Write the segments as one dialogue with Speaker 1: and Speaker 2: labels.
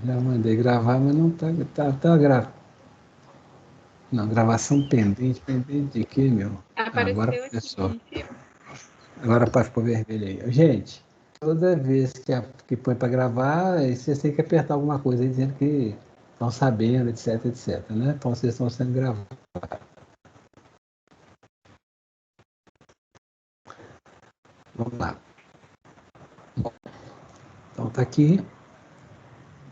Speaker 1: Já mandei gravar, mas não tá gravando. Não, gravação pendente, pendente de quê, meu? Agora
Speaker 2: Apareceu
Speaker 1: começou.
Speaker 2: aqui, seu.
Speaker 1: Agora pode ficou vermelho aí. Gente, toda vez que põe para gravar, aí vocês têm que apertar alguma coisa aí dizendo que estão sabendo, etc, etc, né? Então vocês estão sendo gravados. Vamos lá. Bom, então tá aqui.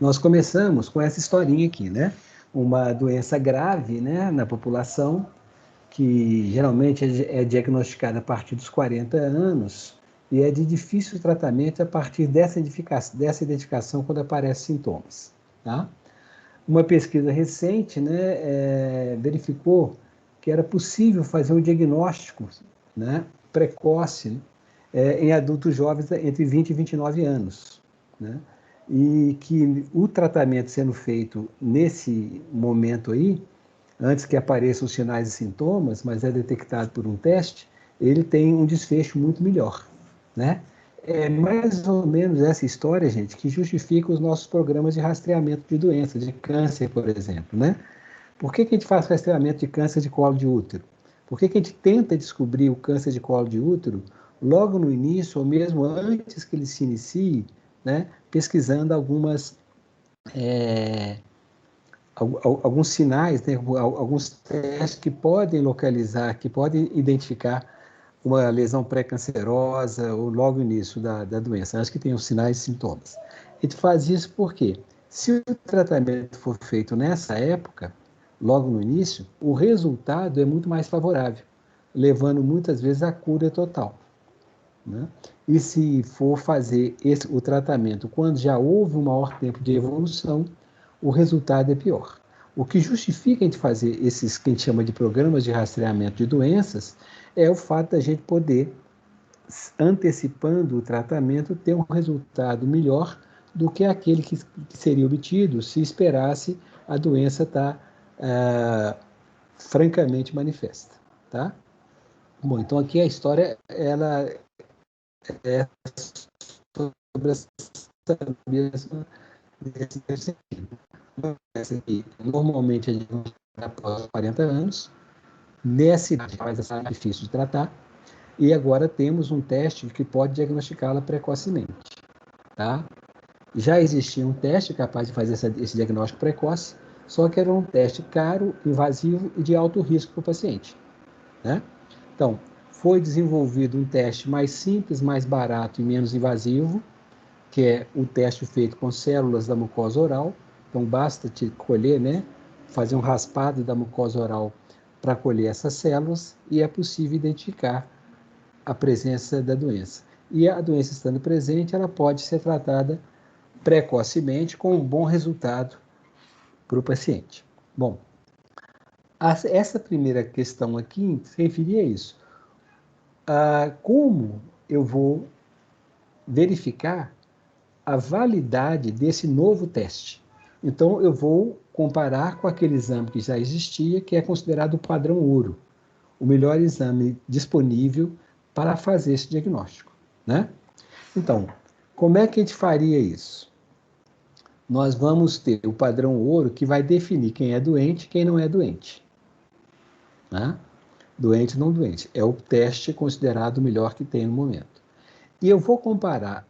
Speaker 1: Nós começamos com essa historinha aqui, né? Uma doença grave, né, na população, que geralmente é diagnosticada a partir dos 40 anos e é de difícil tratamento a partir dessa identificação quando aparecem sintomas. Tá? Uma pesquisa recente, né, verificou que era possível fazer um diagnóstico, né, precoce, em adultos jovens entre 20 e 29 anos. Né? E que o tratamento sendo feito nesse momento aí, antes que apareçam os sinais e sintomas, mas é detectado por um teste, ele tem um desfecho muito melhor, né? É mais ou menos essa história, gente, que justifica os nossos programas de rastreamento de doenças, de câncer, por exemplo, né? Por que a gente faz rastreamento de câncer de colo de útero? Por que a gente tenta descobrir o câncer de colo de útero logo no início, ou mesmo antes que ele se inicie, né? Pesquisando alguns sinais, né, alguns testes que podem localizar, que podem identificar uma lesão pré-cancerosa ou logo no início da doença, acho que tem os sinais e sintomas. A gente faz isso porque, se o tratamento for feito nessa época, logo no início, o resultado é muito mais favorável, levando muitas vezes à cura total. Né? E se for fazer o tratamento quando já houve um maior tempo de evolução, o resultado é pior. O que justifica a gente fazer esses que a gente chama de programas de rastreamento de doenças é o fato da gente poder, antecipando o tratamento, ter um resultado melhor do que aquele que seria obtido se esperasse a doença estar francamente manifesta. Tá? Bom, então aqui a história ela é sobre essa mesma sentido. Essa aqui, normalmente é após 40 anos, nessa idade mais essa é difícil de tratar, e agora temos um teste que pode diagnosticá-la precocemente. Tá? Já existia um teste capaz de fazer esse diagnóstico precoce, só que era um teste caro, invasivo e de alto risco para o paciente. Né? Então, foi desenvolvido um teste mais simples, mais barato e menos invasivo, que é o teste feito com células da mucosa oral. Então, basta te colher, né, fazer um raspado da mucosa oral para colher essas células e é possível identificar a presença da doença. E a doença estando presente, ela pode ser tratada precocemente com um bom resultado para o paciente. Bom, essa primeira questão aqui se referia a isso. Como eu vou verificar a validade desse novo teste? Então, eu vou comparar com aquele exame que já existia, que é considerado o padrão ouro, o melhor exame disponível para fazer esse diagnóstico. Né? Então, como é que a gente faria isso? Nós vamos ter o padrão ouro que vai definir quem é doente e quem não é doente. Né? Doente ou não doente. É o teste considerado o melhor que tem no momento. E eu vou comparar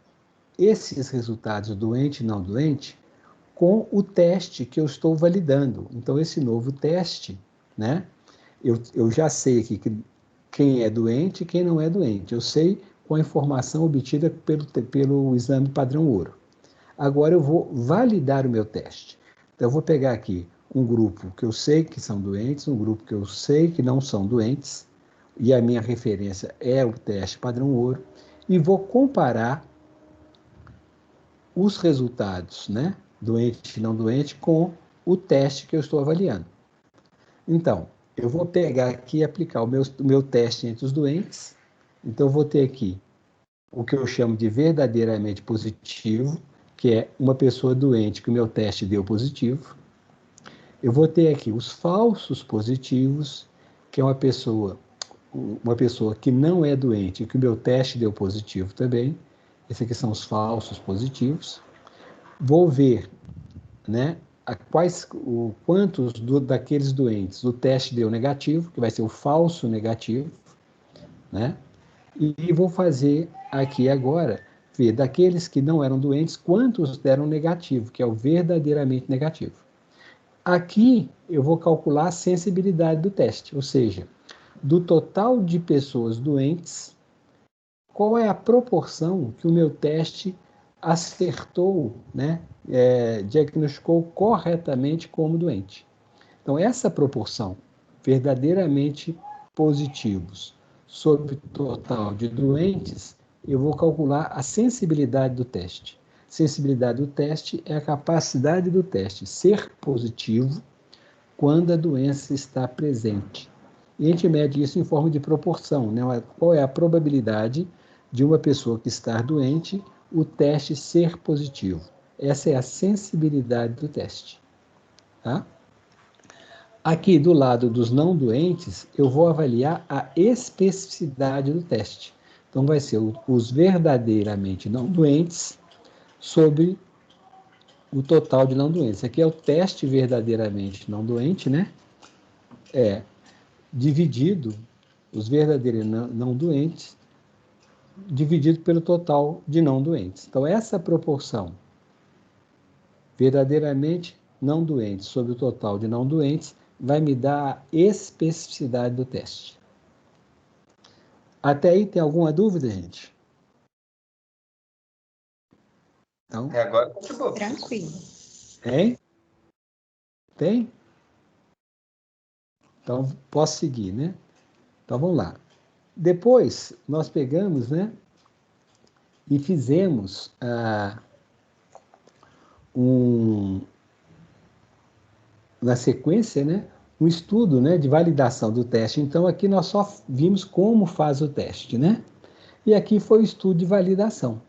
Speaker 1: esses resultados doente e não doente com o teste que eu estou validando. Então, esse novo teste, né? Eu já sei aqui quem é doente e quem não é doente. Eu sei com a informação obtida pelo exame padrão ouro. Agora eu vou validar o meu teste. Então, eu vou pegar aqui um grupo que eu sei que são doentes, um grupo que eu sei que não são doentes, e a minha referência é o teste padrão ouro, e vou comparar os resultados, né, doente e não doente, com o teste que eu estou avaliando. Então, eu vou pegar aqui e aplicar o meu teste entre os doentes. Então, eu vou ter aqui o que eu chamo de verdadeiramente positivo, que é uma pessoa doente que o meu teste deu positivo. Eu vou ter aqui os falsos positivos, que é uma pessoa que não é doente e que o meu teste deu positivo também. Esses aqui são os falsos positivos. Vou ver né, quantos daqueles doentes o teste deu negativo, que vai ser o falso negativo, né? E vou fazer aqui agora, ver daqueles que não eram doentes, quantos deram negativo, que é o verdadeiramente negativo. Aqui eu vou calcular a sensibilidade do teste, ou seja, do total de pessoas doentes, qual é a proporção que o meu teste acertou, né, diagnosticou corretamente como doente. Então, essa proporção, verdadeiramente positivos sobre o total de doentes, eu vou calcular a sensibilidade do teste. Sensibilidade do teste é a capacidade do teste ser positivo quando a doença está presente. E a gente mede isso em forma de proporção, né? Qual é a probabilidade de uma pessoa que está doente, o teste ser positivo. Essa é a sensibilidade do teste. Tá? Aqui do lado dos não doentes, eu vou avaliar a especificidade do teste. Então, vai ser os verdadeiramente não doentes sobre o total de não doentes. Aqui é o teste verdadeiramente não doente, né? Dividido, os verdadeiros não doentes, dividido pelo total de não doentes. Então, essa proporção, verdadeiramente não doentes sobre o total de não doentes, vai me dar a especificidade do teste. Até aí tem alguma dúvida, gente? Então,
Speaker 2: Agora acabou.
Speaker 3: Tranquilo.
Speaker 1: Tem? Tem? Então, posso seguir, né? Então, vamos lá. Depois, nós pegamos, né? E fizemos na sequência, né? Um estudo, né, de validação do teste. Então, aqui nós só vimos como faz o teste, né? E aqui foi o estudo de validação.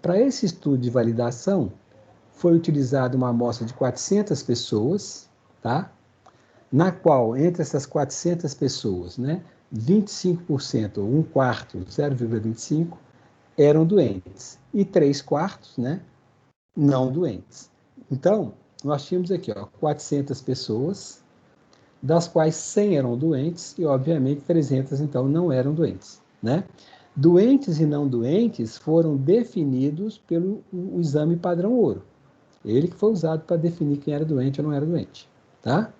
Speaker 1: Para esse estudo de validação, foi utilizada uma amostra de 400 pessoas, tá? Na qual, entre essas 400 pessoas, né, 25%, ou 1/4, 0,25, eram doentes. E 3/4, né, não doentes. Então, nós tínhamos aqui, 400 pessoas, das quais 100 eram doentes e, obviamente, 300, então, não eram doentes, né? Doentes e não doentes foram definidos pelo exame padrão ouro. Ele que foi usado para definir quem era doente ou não era doente, tá?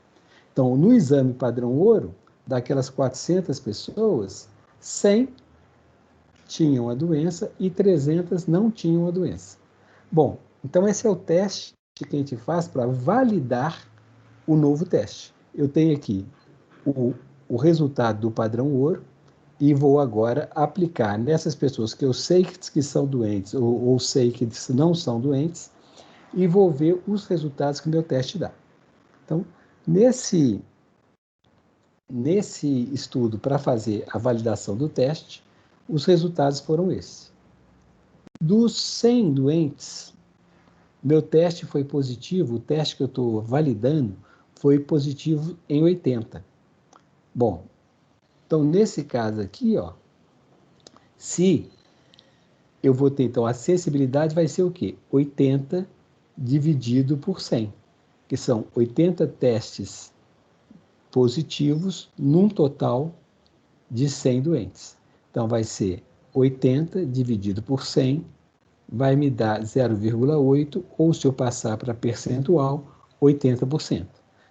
Speaker 1: Então, no exame padrão ouro, daquelas 400 pessoas, 100 tinham a doença e 300 não tinham a doença. Bom, então esse é o teste que a gente faz para validar o novo teste. Eu tenho aqui o resultado do padrão ouro e vou agora aplicar nessas pessoas que eu sei que são doentes ou sei que não são doentes e vou ver os resultados que o meu teste dá. Então, nesse estudo para fazer a validação do teste, os resultados foram esses. Dos 100 doentes, meu teste foi positivo, o teste que eu estou validando foi positivo em 80. Bom, então nesse caso aqui, se eu vou ter, então, a sensibilidade vai ser o quê? 80 dividido por 100, que são 80 testes positivos num total de 100 doentes. Então, vai ser 80 dividido por 100, vai me dar 0,8, ou se eu passar para percentual, 80%.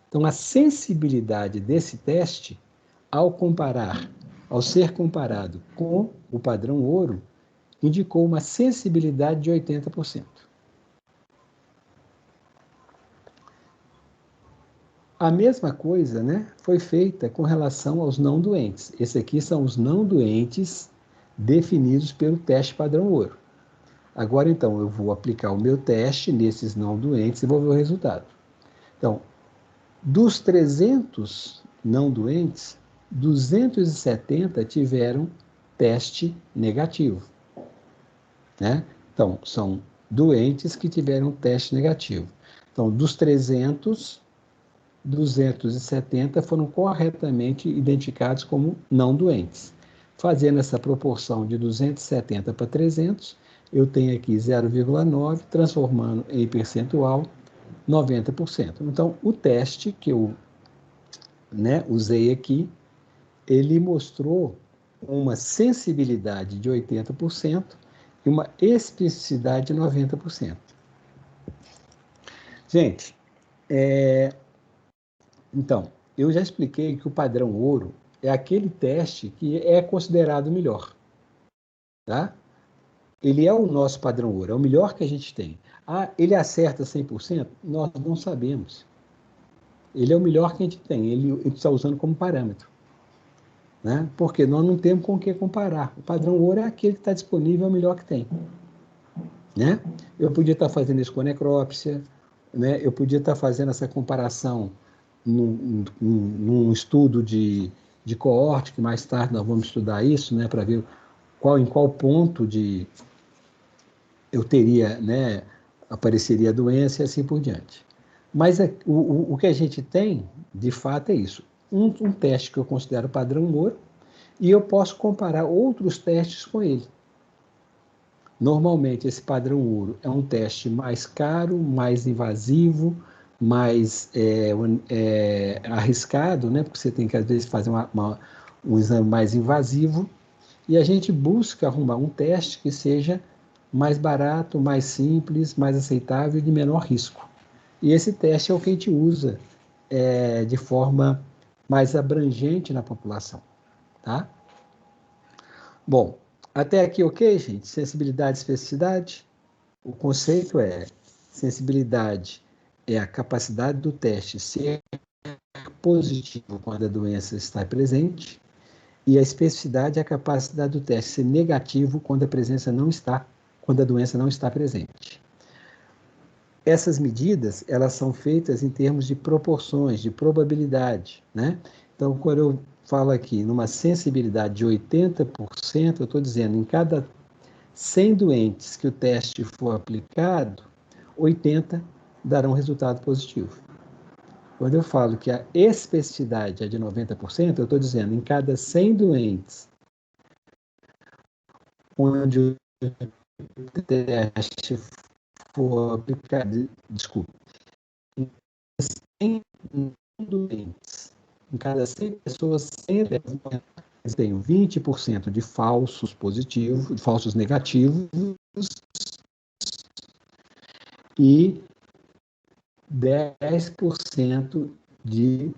Speaker 1: Então, a sensibilidade desse teste, ao ser comparado com o padrão ouro, indicou uma sensibilidade de 80%. A mesma coisa, né, foi feita com relação aos não doentes. Esses aqui são os não doentes definidos pelo teste padrão ouro. Agora, então, eu vou aplicar o meu teste nesses não doentes e vou ver o resultado. Então, dos 300 não doentes, 270 tiveram teste negativo, né? Então, são doentes que tiveram teste negativo. Então, dos 300, 270 foram corretamente identificados como não doentes. Fazendo essa proporção de 270 para 300, eu tenho aqui 0,9, transformando em percentual, 90%. Então, o teste que eu, né, usei aqui, ele mostrou uma sensibilidade de 80% e uma especificidade de 90%. Gente, então, eu já expliquei que o padrão ouro é aquele teste que é considerado melhor, tá? Ele é o nosso padrão ouro, é o melhor que a gente tem. Ah, ele acerta 100%? Nós não sabemos. Ele é o melhor que a gente tem, ele está usando como parâmetro. Né? Porque nós não temos com o que comparar. O padrão ouro é aquele que está disponível, é o melhor que tem. Né? Eu podia estar fazendo isso com necrópsia, né? Eu podia estar fazendo essa comparação num estudo de coorte, que mais tarde nós vamos estudar isso, né? Para ver em qual ponto eu teria, né, apareceria a doença e assim por diante. Mas o que a gente tem, de fato, é isso. Um teste que eu considero padrão ouro, e eu posso comparar outros testes com ele. Normalmente, esse padrão ouro é um teste mais caro, mais invasivo, mais arriscado, né? Porque você tem que, às vezes, fazer um exame mais invasivo, e a gente busca arrumar um teste que seja mais barato, mais simples, mais aceitável e de menor risco. E esse teste é o que a gente usa de forma mais abrangente na população, tá? Bom, até aqui ok, gente? Sensibilidade e especificidade. O conceito é: sensibilidade é a capacidade do teste ser positivo quando a doença está presente, e a especificidade é a capacidade do teste ser negativo quando quando a doença não está presente. Essas medidas, elas são feitas em termos de proporções, de probabilidade, né? Então, quando eu falo aqui numa sensibilidade de 80%, eu estou dizendo em cada 100 doentes que o teste for aplicado, 80 darão resultado positivo. Quando eu falo que a especificidade é de 90%, eu estou dizendo em cada 100 doentes onde o teste for aplicado, desculpe, em 100 doentes, em cada 100 pessoas, 100 delas tenho 20% de falsos positivos, de falsos negativos, e 10% de.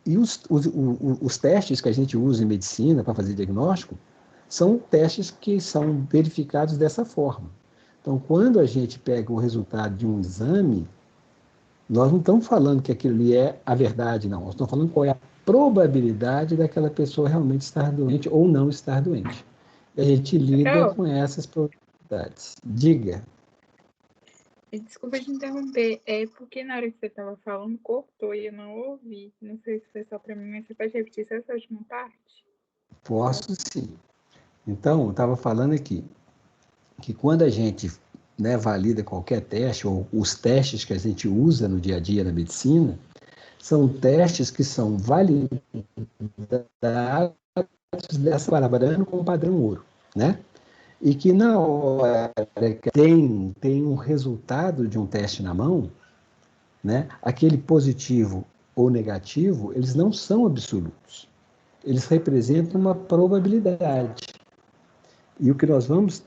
Speaker 1: E os testes que a gente usa em medicina para fazer diagnóstico são testes que são verificados dessa forma. Então, quando a gente pega o resultado de um exame, nós não estamos falando que aquilo ali é a verdade, não. Nós estamos falando qual é a probabilidade daquela pessoa realmente estar doente ou não estar doente. E a gente lida com essas probabilidades. Diga.
Speaker 2: Desculpa te interromper, é porque na hora que você estava falando, cortou e eu não ouvi. Não sei se foi só para mim, mas você pode repetir essa última parte?
Speaker 1: Posso sim. Então, eu estava falando aqui que quando a gente, né, valida qualquer teste, ou os testes que a gente usa no dia a dia na medicina, são testes que são validados dessa trabalhando com o padrão ouro, né? E que na hora que tem um resultado de um teste na mão, né, aquele positivo ou negativo, eles não são absolutos. Eles representam uma probabilidade. E o que nós vamos,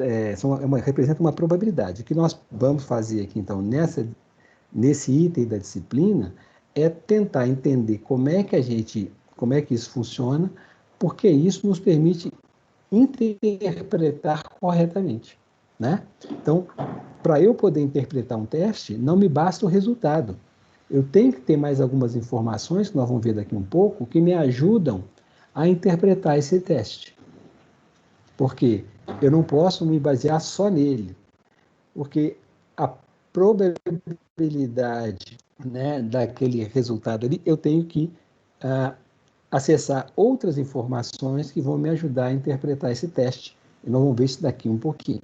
Speaker 1: representa uma probabilidade. O que nós vamos fazer aqui, então, nesse item da disciplina, é tentar entender como é que isso funciona, porque isso nos permite interpretar corretamente, né? Então, para eu poder interpretar um teste, não me basta o resultado. Eu tenho que ter mais algumas informações, que nós vamos ver daqui um pouco, que me ajudam a interpretar esse teste. Porque eu não posso me basear só nele, porque a probabilidade, né, daquele resultado ali, eu tenho que acessar outras informações que vão me ajudar a interpretar esse teste. E nós vamos ver isso daqui um pouquinho.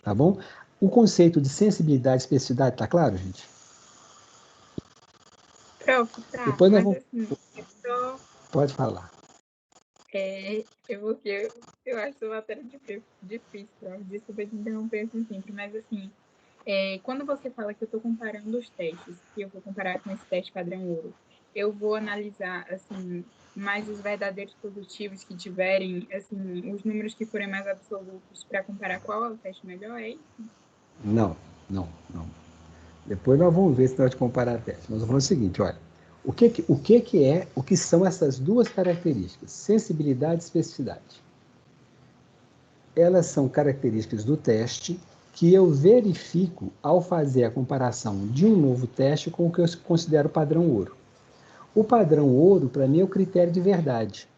Speaker 1: Tá bom? O conceito de sensibilidade e especificidade está claro, gente?
Speaker 2: Prof, tá,
Speaker 1: Depois nós
Speaker 2: mas
Speaker 1: vamos...
Speaker 2: assim, só...
Speaker 1: Pode falar.
Speaker 2: Eu acho essa matéria difícil, prof. Desculpa te interromper assim sempre, mas assim, Quando você fala que eu estou comparando os testes, que eu vou comparar com esse teste padrão ouro, eu vou analisar, assim, mais os verdadeiros positivos que tiverem, assim, os números que forem mais absolutos para comparar qual é o teste melhor, é isso?
Speaker 1: Não, não, não. Depois nós vamos ver se nós comparar testes. Mas eu vou falar o seguinte, olha, o que são essas duas características, sensibilidade e especificidade? Elas são características do teste que eu verifico ao fazer a comparação de um novo teste com o que eu considero padrão ouro. O padrão ouro, para mim, é o critério de verdade.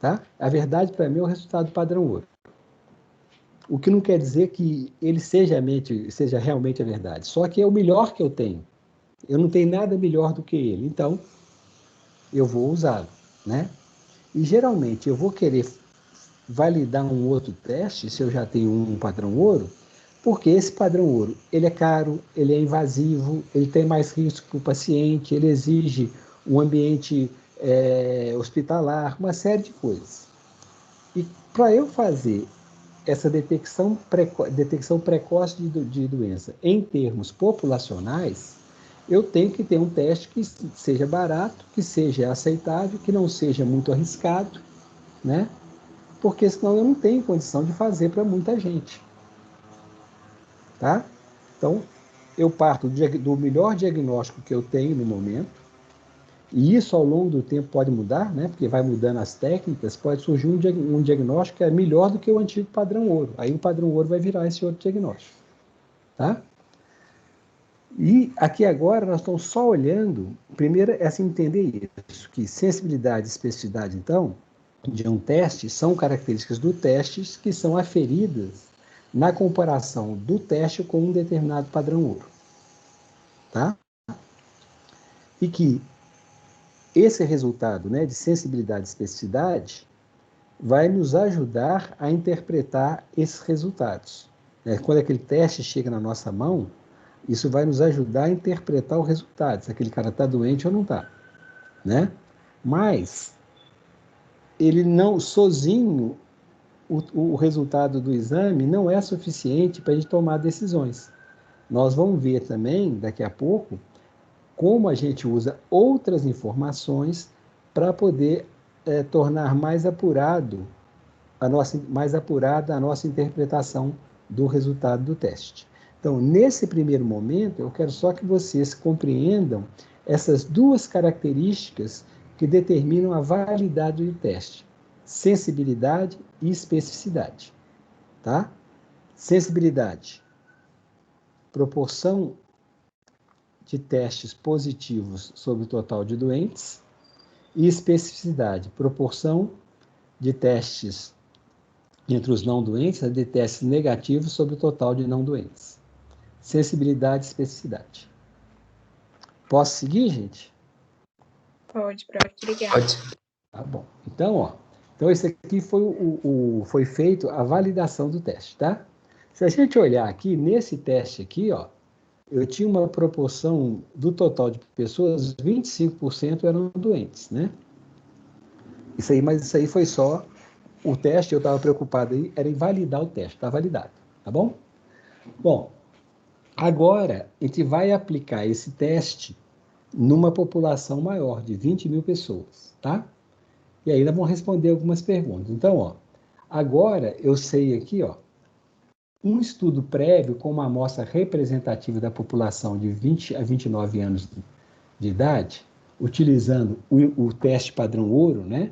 Speaker 1: Tá? A verdade, para mim, é o resultado do padrão ouro. O que não quer dizer que ele seja realmente a verdade. Só que é o melhor que eu tenho. Eu não tenho nada melhor do que ele. Então, eu vou usá-lo. Né? E, geralmente, eu vou querer validar um outro teste, se eu já tenho um padrão ouro, porque esse padrão ouro, ele é caro, ele é invasivo, ele tem mais risco para o paciente, ele exige um ambiente hospitalar, uma série de coisas. E para eu fazer essa detecção precoce de doença em termos populacionais, eu tenho que ter um teste que seja barato, que seja aceitável, que não seja muito arriscado, né? Porque senão eu não tenho condição de fazer para muita gente. Tá? Então, eu parto do melhor diagnóstico que eu tenho no momento, e isso ao longo do tempo pode mudar, né? Porque vai mudando as técnicas, pode surgir um diagnóstico que é melhor do que o antigo padrão ouro. Aí o padrão ouro vai virar esse outro diagnóstico. Tá? E aqui agora nós estamos só olhando, primeiro é assim entender isso, que sensibilidade e especificidade, então, de um teste são características do teste que são aferidas na comparação do teste com um determinado padrão ouro. Tá? E que esse resultado, né, de sensibilidade e especificidade vai nos ajudar a interpretar esses resultados. Quando aquele teste chega na nossa mão, isso vai nos ajudar a interpretar o resultado, se aquele cara está doente ou não está. Né? Mas ele não, sozinho, o resultado do exame não é suficiente para a gente tomar decisões. Nós vamos ver também, daqui a pouco, como a gente usa outras informações para poder tornar mais apurada a nossa interpretação do resultado do teste. Então, nesse primeiro momento, eu quero só que vocês compreendam essas duas características que determinam a validade do teste: sensibilidade e especificidade. Tá? Sensibilidade, proporção de testes positivos sobre o total de doentes, e especificidade, proporção de testes entre os não doentes, de testes negativos sobre o total de não doentes. Sensibilidade e especificidade. Posso seguir, gente?
Speaker 2: Pode, prof. Obrigada.
Speaker 3: Pode.
Speaker 1: Tá bom. Então esse aqui foi feito a validação do teste, tá? Se a gente olhar aqui, nesse teste aqui, ó, eu tinha uma proporção do total de pessoas, 25% eram doentes, né? Mas isso aí foi só o teste, eu estava preocupado aí, era em validar o teste, está validado, tá bom? Bom, agora a gente vai aplicar esse teste numa população maior, de 20 mil pessoas, tá? E aí nós vamos responder algumas perguntas. Então, ó, agora eu sei aqui, ó, um estudo prévio com uma amostra representativa da população de 20 a 29 anos de idade, utilizando o teste padrão ouro, né?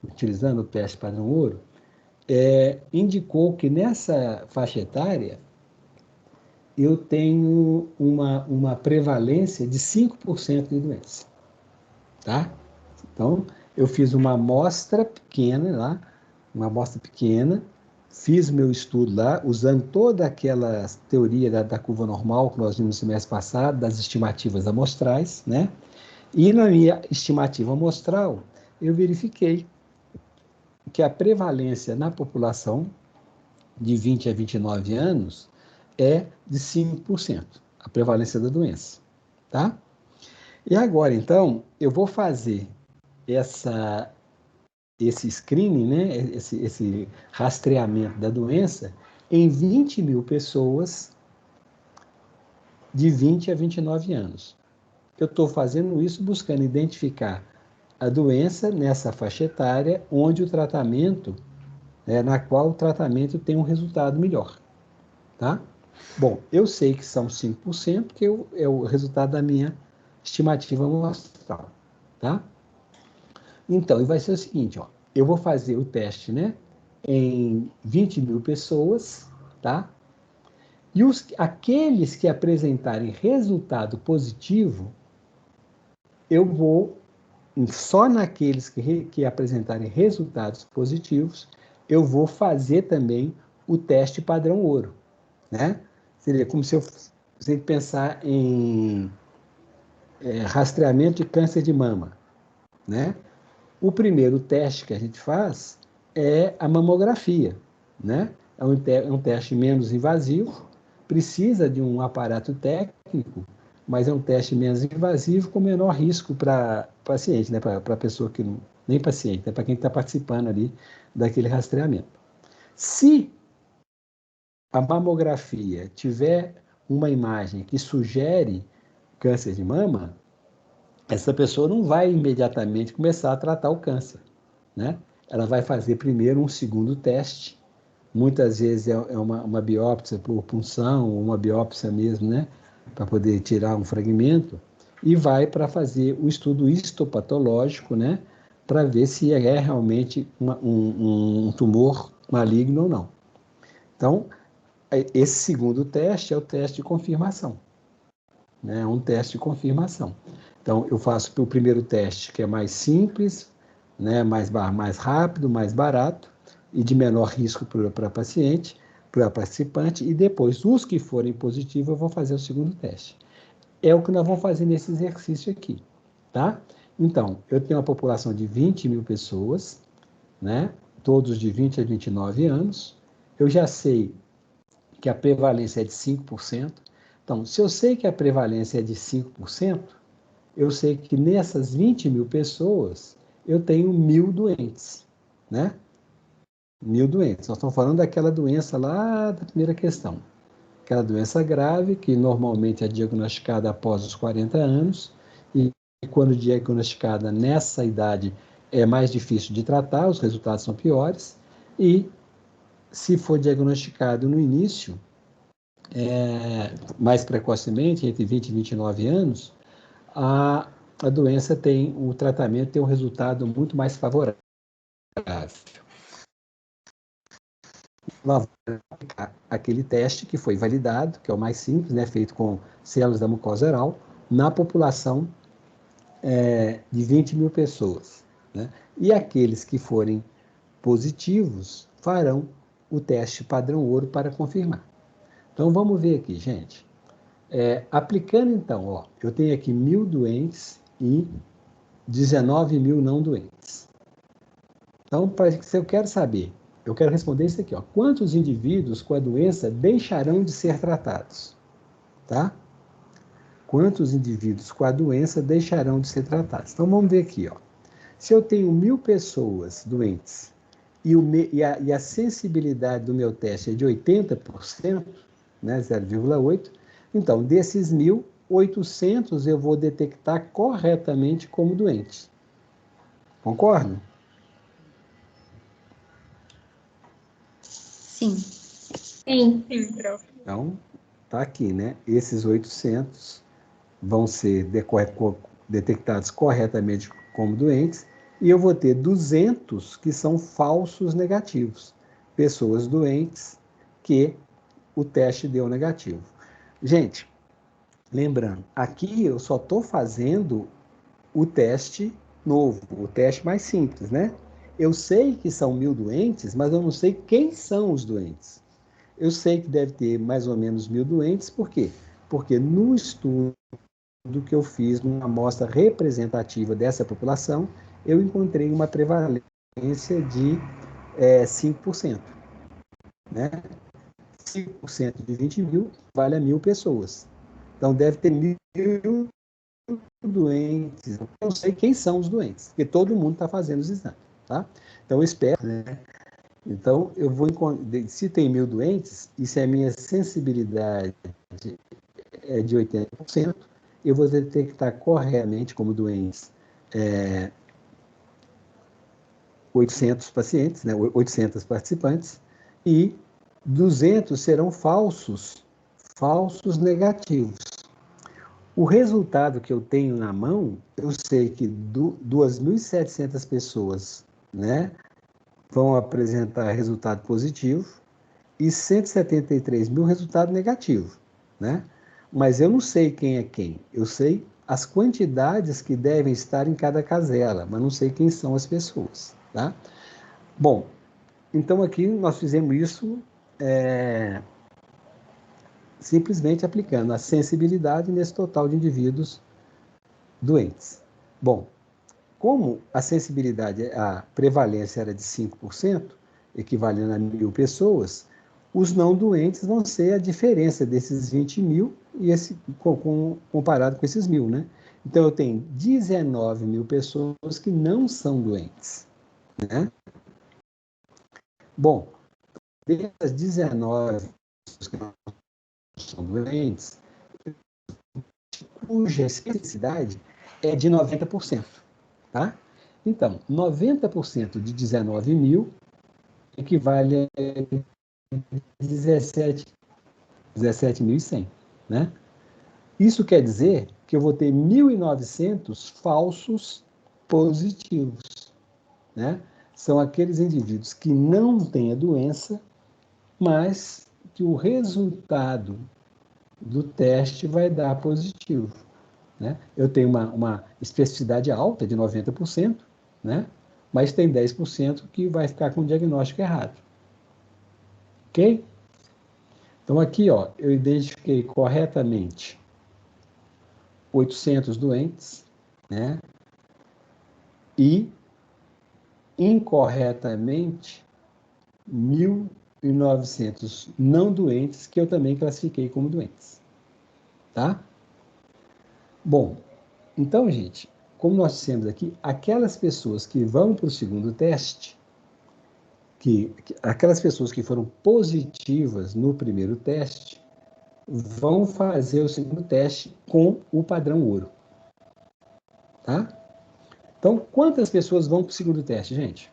Speaker 1: Utilizando o teste padrão ouro, indicou que nessa faixa etária eu tenho uma prevalência de 5% de doença. Tá? Então, eu fiz uma amostra pequena lá, fiz meu estudo lá, usando toda aquela teoria da curva normal que nós vimos no semestre passado, das estimativas amostrais, né? E na minha estimativa amostral, eu verifiquei que a prevalência na população de 20 a 29 anos é de 5%, a prevalência da doença, tá? E agora, então, eu vou fazer esse screening, né, esse rastreamento da doença em 20 mil pessoas de 20 a 29 anos. Eu estou fazendo isso buscando identificar a doença nessa faixa etária onde o tratamento, na qual o tratamento tem um resultado melhor, tá? Bom, eu sei que são 5%, que é o resultado da minha estimativa amostral, tá? Então, e vai ser o seguinte, ó, eu vou fazer o teste, né, em 20 mil pessoas, tá? E aqueles que apresentarem resultado positivo, eu vou, só naqueles que apresentarem resultados positivos, eu vou fazer também o teste padrão ouro, né? Seria como se eu você pensar em rastreamento de câncer de mama, né? O primeiro teste que a gente faz é a mamografia, né? É um teste menos invasivo, precisa de um aparato técnico, mas é um teste menos invasivo com menor risco para paciente, né? Para a pessoa que não, nem paciente, né? Para quem está participando ali daquele rastreamento. Se a mamografia tiver uma imagem que sugere câncer de mama, essa pessoa não vai imediatamente começar a tratar o câncer, né? Ela vai fazer primeiro um segundo teste, muitas vezes é uma biópsia por punção, ou uma biópsia mesmo, né? Para poder tirar um fragmento, e vai para fazer o estudo histopatológico, né? Para ver se é realmente um tumor maligno ou não. Então, esse segundo teste é o teste de confirmação, né? É um teste de confirmação. Então, eu faço o primeiro teste, que é mais simples, né? mais rápido, mais barato e de menor risco para paciente, para participante, e depois, os que forem positivos, eu vou fazer o segundo teste. É o que nós vamos fazer nesse exercício aqui, tá? Então, eu tenho uma população de 20 mil pessoas, né? Todos de 20 a 29 anos. Eu já sei que a prevalência é de 5%. Então, se eu sei que a prevalência é de 5%, eu sei que nessas 20 mil pessoas, eu tenho 1.000 doentes, né? 1.000 doentes. Nós estamos falando daquela doença lá da primeira questão. Aquela doença grave, que normalmente é diagnosticada após os 40 anos, e quando diagnosticada nessa idade é mais difícil de tratar, os resultados são piores, e se for diagnosticado no início, mais precocemente, entre 20 e 29 anos, a doença o tratamento tem um resultado muito mais favorável. Nós vamos aplicar aquele teste que foi validado, que é o mais simples, né, feito com células da mucosa oral, na população de 20 mil pessoas. Né? E aqueles que forem positivos farão o teste padrão ouro para confirmar. Então, vamos ver aqui, gente. Aplicando, então, ó, eu tenho aqui 1.000 doentes e 19 mil não doentes. Então, se eu quero saber, eu quero responder isso aqui, ó. Quantos indivíduos com a doença deixarão de ser tratados? Tá? Quantos indivíduos com a doença deixarão de ser tratados? Então, vamos ver aqui, ó. Se eu tenho 1.000 pessoas doentes e a sensibilidade do meu teste é de 80%, né, 0,8%, então, desses 1.000, 800 eu vou detectar corretamente como doentes. Concordo?
Speaker 3: Sim.
Speaker 2: Sim, prof.
Speaker 1: Então, tá aqui, né? Esses 800 vão ser detectados corretamente como doentes e eu vou ter 200 que são falsos negativos, pessoas doentes que o teste deu negativo. Gente, lembrando, aqui eu só estou fazendo o teste novo, o teste mais simples, né? Eu sei que são 1.000 doentes, mas eu não sei quem são os doentes. Eu sei que deve ter mais ou menos 1.000 doentes, por quê? Porque no estudo que eu fiz, numa amostra representativa dessa população, eu encontrei uma prevalência de 5%. Né? 5% de 20 mil vale a 1.000 pessoas. Então, deve ter 1.000 doentes. Eu não sei quem são os doentes, porque todo mundo está fazendo os exames. Tá? Então, eu espero, né? Então, se tem 1.000 doentes, e se a minha sensibilidade é de 80%, eu vou detectar corretamente como doentes 800 pacientes, né, 800 participantes, e 200 serão falsos negativos. O resultado que eu tenho na mão, eu sei que 2.700 pessoas, né, vão apresentar resultado positivo e 173 mil resultado negativo, né? Mas eu não sei quem é quem. Eu sei as quantidades que devem estar em cada casela, mas não sei quem são as pessoas, tá? Bom, então aqui nós fizemos isso simplesmente aplicando a sensibilidade nesse total de indivíduos doentes. Bom, como a sensibilidade, a prevalência era de 5%, equivalendo a 1.000 pessoas, os não doentes vão ser a diferença desses 20 mil e comparado com esses 1.000, né? Então, eu tenho 19 mil pessoas que não são doentes, né? Bom, dessas 19 pessoas que não são doentes, cuja especificidade é de 90%, tá? Então, 90% de 19 mil equivale a 17.100, né? Isso quer dizer que eu vou ter 1.900 falsos positivos, né? São aqueles indivíduos que não têm a doença, mas que o resultado do teste vai dar positivo, né? Eu tenho uma especificidade alta de 90%, né? Mas tem 10% que vai ficar com o diagnóstico errado. Ok? Então, aqui, ó, eu identifiquei corretamente 800 doentes, né? E incorretamente 1.900 não doentes, que eu também classifiquei como doentes. Tá? Bom, então, gente, como nós dissemos aqui, aquelas pessoas que vão para o segundo teste, aquelas pessoas que foram positivas no primeiro teste, vão fazer o segundo teste com o padrão ouro. Tá? Então, quantas pessoas vão para o segundo teste, gente?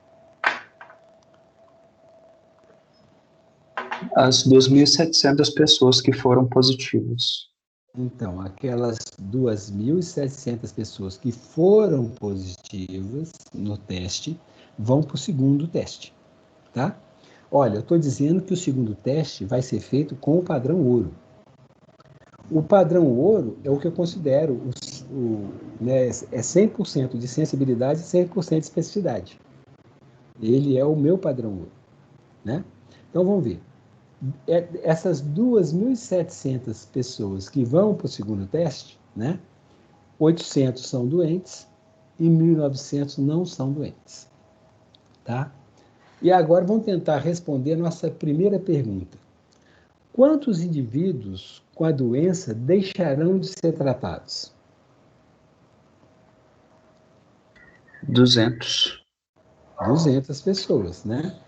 Speaker 3: As 2.700 pessoas que foram positivas.
Speaker 1: Então, aquelas 2.700 pessoas que foram positivas no teste vão para o segundo teste, tá? Olha, eu estou dizendo que o segundo teste vai ser feito com o padrão ouro. O padrão ouro é o que eu considero, né, é 100% de sensibilidade e 100% de especificidade. Ele é o meu padrão ouro, né? Então, vamos ver. Essas 2.700 pessoas que vão para o segundo teste, né? 800 são doentes e 1.900 não são doentes, tá? E agora vamos tentar responder a nossa primeira pergunta. Quantos indivíduos com a doença deixarão de ser tratados?
Speaker 3: 200.
Speaker 1: 200 pessoas, né?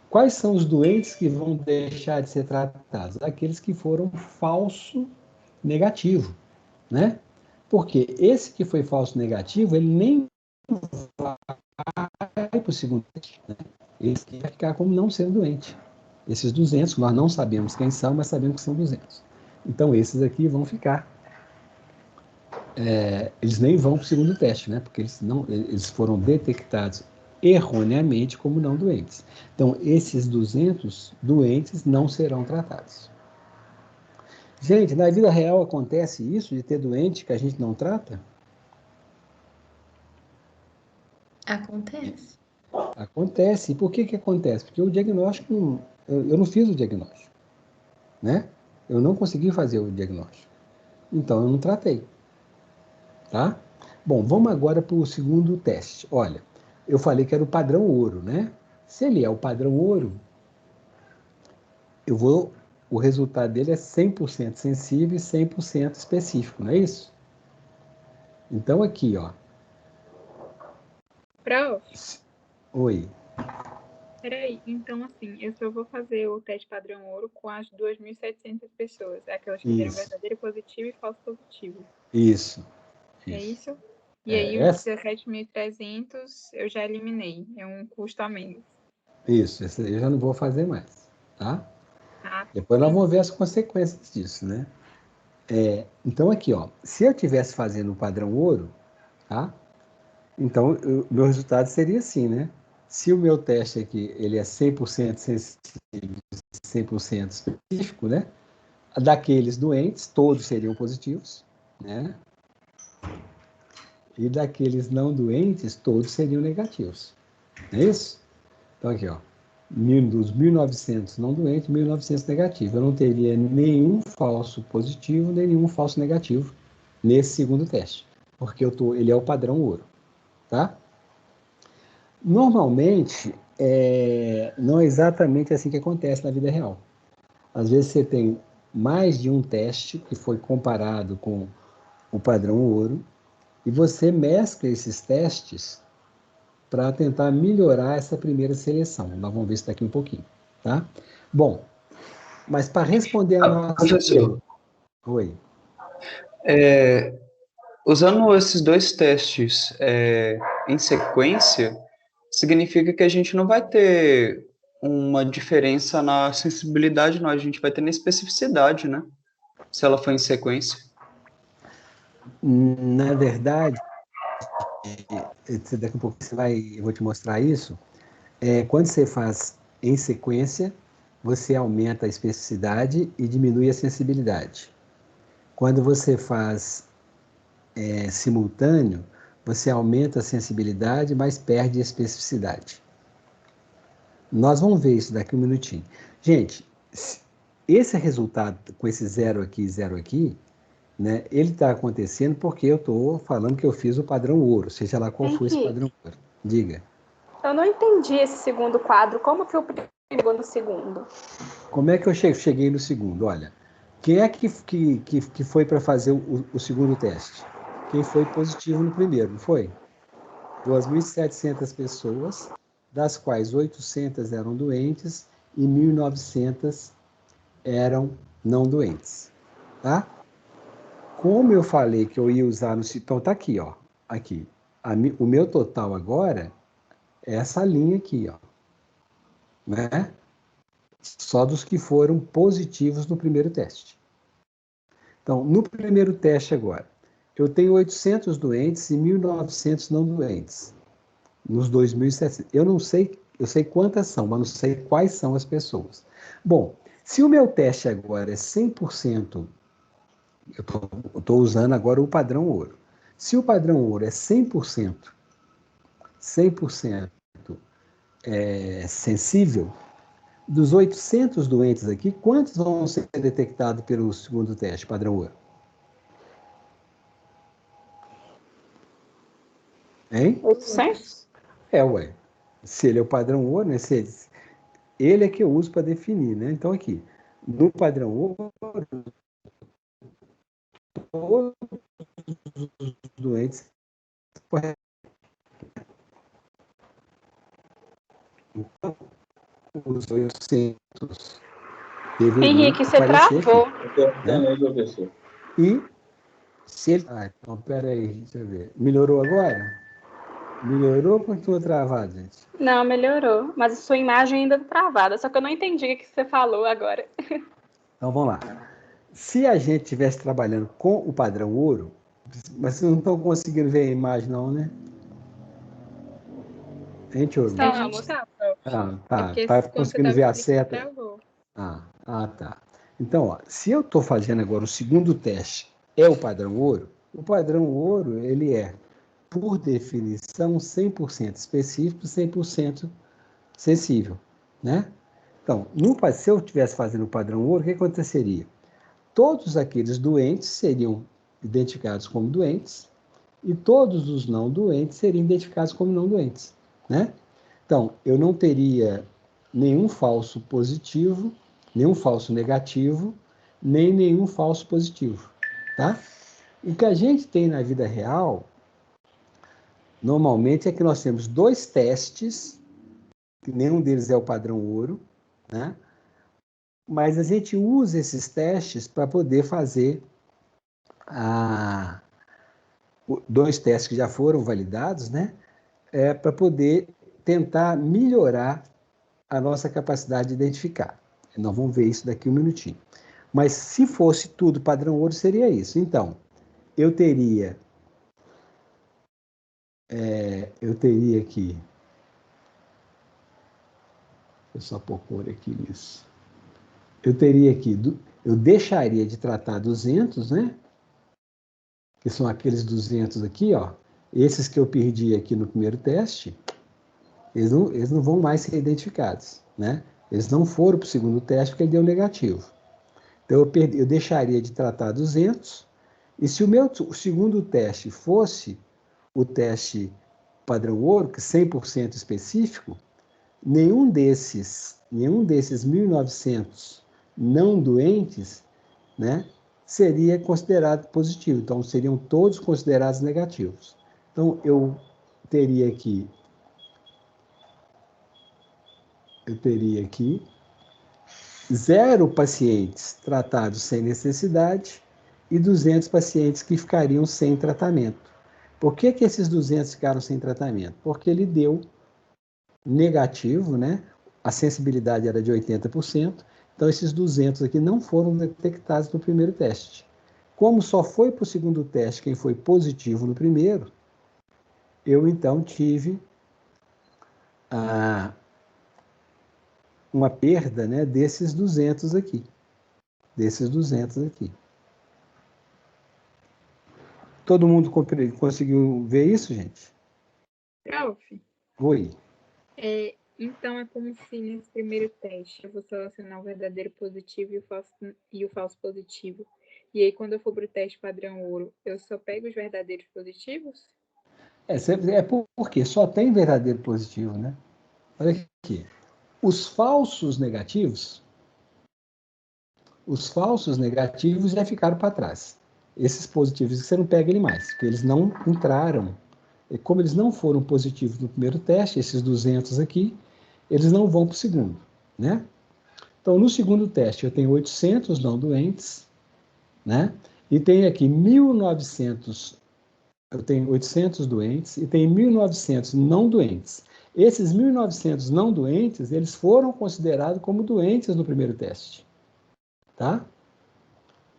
Speaker 1: Quais são os doentes que vão deixar de ser tratados? Aqueles que foram falso negativo, né? Porque esse que foi falso negativo, ele nem vai para o segundo teste, né? Esse que vai ficar como não sendo doente. Esses 200, nós não sabemos quem são, mas sabemos que são 200. Então, esses aqui vão ficar. Eles nem vão para o segundo teste, né? Porque eles foram detectados erroneamente como não doentes. Então, esses 200 doentes não serão tratados. Gente, na vida real acontece isso, de ter doente que a gente não trata?
Speaker 4: Acontece.
Speaker 1: Acontece. E por que acontece? Porque o diagnóstico, eu não fiz o diagnóstico, né? Eu não consegui fazer o diagnóstico. Então, eu não tratei, tá? Bom, vamos agora para o segundo teste. Olha, eu falei que era o padrão ouro, né? Se ele é o padrão ouro, o resultado dele é 100% sensível e 100% específico, não é isso? Então, aqui, ó.
Speaker 2: Prof,
Speaker 1: Oi.
Speaker 2: Peraí, então assim, eu só vou fazer o teste padrão ouro com as 2.700 pessoas, aquelas que deram
Speaker 1: Isso,
Speaker 2: verdadeiro positivo e falso positivo.
Speaker 1: isso,
Speaker 2: É
Speaker 1: isso.
Speaker 2: isso? E aí os
Speaker 1: Essa,
Speaker 2: 17.300 eu já eliminei, é um custo a menos.
Speaker 1: isso, esse aí eu já não vou fazer mais, tá?
Speaker 2: Ah,
Speaker 1: Depois nós vamos ver as consequências disso, né? Então aqui, ó, se eu estivesse fazendo o padrão ouro, tá? Então o meu resultado seria assim, né? Se o meu teste aqui, ele é 100% sensível, 100% específico, né? Daqueles doentes, todos seriam positivos, né? E daqueles não doentes, todos seriam negativos. Não é isso? Então, aqui, ó. Dos 1.900 não doentes, 1.900 negativos. Eu não teria nenhum falso positivo, nem nenhum falso negativo nesse segundo teste. Porque ele é o padrão ouro. Tá? Normalmente, não é exatamente assim que acontece na vida real. Às vezes você tem mais de um teste que foi comparado com o padrão ouro, e você mescla esses testes para tentar melhorar essa primeira seleção. Nós vamos ver isso daqui um pouquinho, tá? Bom, mas para responder a nossa
Speaker 3: Professor,
Speaker 1: pergunta... Oi.
Speaker 3: usando esses dois testes em sequência, significa que a gente não vai ter uma diferença na sensibilidade, não. A gente vai ter na especificidade, né? Se ela for em sequência.
Speaker 1: Na verdade, daqui a pouco eu vou te mostrar isso. Quando você faz em sequência, você aumenta a especificidade e diminui a sensibilidade. Quando você faz simultâneo, você aumenta a sensibilidade, mas perde a especificidade. Nós vamos ver isso daqui um minutinho. Gente, esse resultado com esse zero aqui, né, ele está acontecendo porque eu estou falando que eu fiz o padrão ouro, seja lá qual for esse padrão ouro. Diga.
Speaker 4: Eu não entendi esse segundo quadro. Como que o primeiro chegou no segundo?
Speaker 1: Como é que eu cheguei no segundo? Olha, quem é que foi para fazer o segundo teste? Quem foi positivo no primeiro, não foi? 2.700 pessoas, das quais 800 eram doentes e 1.900 eram não doentes, tá? Como eu falei que eu ia usar no... Então tá aqui, ó. Aqui. O meu total agora é essa linha aqui, ó. Né? Só dos que foram positivos no primeiro teste. Então, no primeiro teste agora, eu tenho 800 doentes e 1.900 não doentes. Nos 2.700. Eu não sei, eu sei quantas são, mas não sei quais são as pessoas. Bom, se o meu teste agora é 100%, eu estou usando agora o padrão ouro. Se o padrão ouro é 100%, 100% sensível, dos 800 doentes aqui, quantos vão ser detectados pelo segundo teste, padrão ouro? Hein?
Speaker 4: 800?
Speaker 1: Ué. Se ele é o padrão ouro, né? Ele é que eu uso para definir, né? Então, aqui, no padrão ouro, todos os doentes. Então, os 800 deveriam
Speaker 4: Henrique, você
Speaker 1: aparecer aqui.
Speaker 4: travou.
Speaker 1: Né? E se ele. Ah, então, peraí, deixa eu ver. Melhorou agora? Melhorou ou continua travado, gente?
Speaker 4: Não, melhorou. Mas a sua imagem ainda tá travada. Só que eu não entendi o que você falou agora.
Speaker 1: Então, vamos lá. Se a gente estivesse trabalhando com o padrão ouro, mas vocês não estão conseguindo ver a imagem, não, né? Gente, ouro.
Speaker 2: a gente
Speaker 4: Estamos.
Speaker 2: tá, prof.
Speaker 1: Ah,
Speaker 2: É
Speaker 1: tá.
Speaker 2: porque
Speaker 1: Tá
Speaker 2: quando você
Speaker 1: conseguindo
Speaker 2: tava
Speaker 1: ver a
Speaker 2: explicando,
Speaker 1: seta?
Speaker 2: travou.
Speaker 1: Tá. Então, ó, se eu estou fazendo agora o segundo teste, é o padrão ouro, ele é, por definição, 100% específico, 100% sensível, né? Então, se eu estivesse fazendo o padrão ouro, o que aconteceria? Todos aqueles doentes seriam identificados como doentes e todos os não doentes seriam identificados como não doentes, né? Então, eu não teria nenhum falso positivo, nenhum falso negativo, nem nenhum falso positivo, tá? O que a gente tem na vida real, normalmente, é que nós temos dois testes nenhum deles é o padrão ouro, né? Mas a gente usa esses testes para poder fazer dois testes que já foram validados, né? Para poder tentar melhorar a nossa capacidade de identificar. Nós vamos ver isso daqui um minutinho. Mas se fosse tudo padrão ouro, seria isso. Então, eu teria aqui, eu só pôr aqui nisso. Eu teria aqui, eu deixaria de tratar 200, né? Que são aqueles 200 aqui, ó. Esses que eu perdi aqui no primeiro teste, eles não vão mais ser identificados, né? Eles não foram para o segundo teste porque ele deu negativo. Então, eu deixaria de tratar 200, e se o segundo teste fosse o teste padrão ouro, que 100% específico, nenhum desses 1.900 não doentes, né, seria considerado positivo. Então, seriam todos considerados negativos. Então, eu teria aqui 0 pacientes tratados sem necessidade e 200 pacientes que ficariam sem tratamento. Por que esses 200 ficaram sem tratamento? Porque ele deu negativo, né? A sensibilidade era de 80%, então esses 200 aqui não foram detectados no primeiro teste. Como só foi para o segundo teste quem foi positivo no primeiro, eu então tive uma perda, né, desses 200 aqui. Todo mundo conseguiu ver isso, gente?
Speaker 2: Prof.
Speaker 1: Oi.
Speaker 2: Então, é como se nesse primeiro teste eu vou selecionar o verdadeiro positivo e o falso positivo. E aí, quando eu for para o teste padrão ouro, eu só pego os verdadeiros positivos?
Speaker 1: Porque só tem verdadeiro positivo, né? Olha aqui. Os falsos negativos já ficaram para trás. Esses positivos você não pega ele mais, porque eles não entraram. E como eles não foram positivos no primeiro teste, esses 200 aqui, eles não vão para o segundo, né? Então, no segundo teste, eu tenho 800 não doentes, né? E tenho aqui 1.900, eu tenho 800 doentes e tenho 1.900 não doentes. Esses 1.900 não doentes, eles foram considerados como doentes no primeiro teste, tá?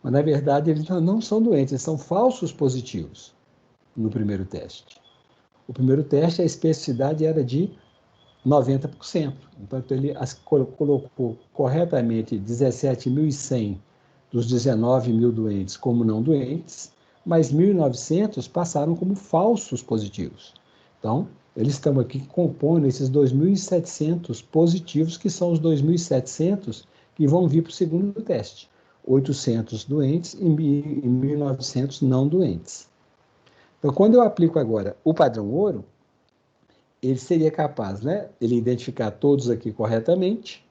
Speaker 1: Mas, na verdade, eles não são doentes, eles são falsos positivos no primeiro teste. O primeiro teste, a especificidade era de 90%. Então, ele colocou corretamente 17.100 dos 19.000 doentes como não doentes, mas 1.900 passaram como falsos positivos. Então, eles estão aqui compondo esses 2.700 positivos, que são os 2.700 que vão vir para o segundo teste. 800 doentes e 1.900 não doentes. Então, quando eu aplico agora o padrão ouro, ele seria capaz, né? Ele identificar todos aqui corretamente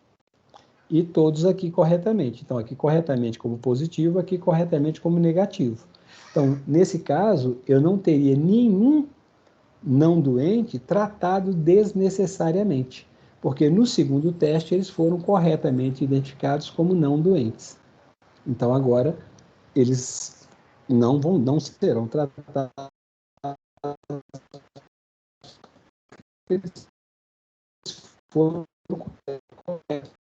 Speaker 1: e todos aqui corretamente. Então, aqui corretamente como positivo, aqui corretamente como negativo. Então, nesse caso, eu não teria nenhum não doente tratado desnecessariamente, porque no segundo teste eles foram corretamente identificados como não doentes. Então, agora, eles não serão tratados. Eles foram corretos.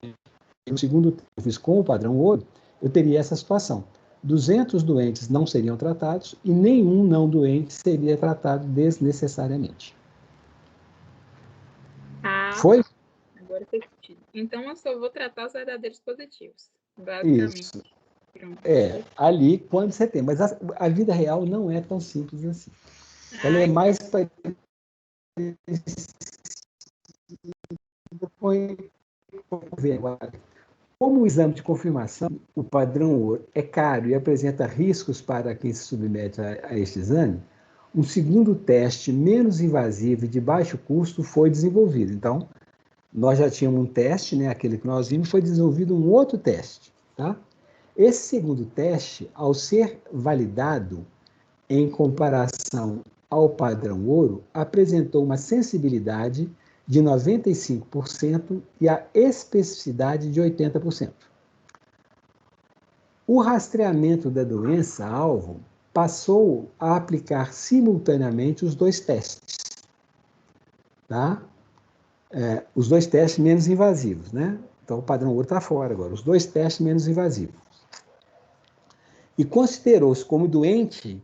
Speaker 1: No segundo teste, com o padrão ouro, eu teria essa situação. 200 doentes não seriam tratados e nenhum não doente seria tratado desnecessariamente. Foi?
Speaker 2: Agora fez sentido. Então, eu só vou tratar os verdadeiros positivos, basicamente.
Speaker 1: Isso. Ali quando você tem. Mas a vida real não é tão simples assim. Ela é mais como o exame de confirmação, o padrão ouro, é caro e apresenta riscos para quem se submete a este exame, um segundo teste menos invasivo e de baixo custo foi desenvolvido. Então, nós já tínhamos um teste, né, aquele que nós vimos, foi desenvolvido um outro teste. Tá? Esse segundo teste, ao ser validado em comparação ao padrão ouro, apresentou uma sensibilidade de 95% e a especificidade de 80%. O rastreamento da doença-alvo passou a aplicar simultaneamente os dois testes, tá? Os dois testes menos invasivos, né? Então, o padrão ouro está fora agora, os dois testes menos invasivos. E considerou-se como doente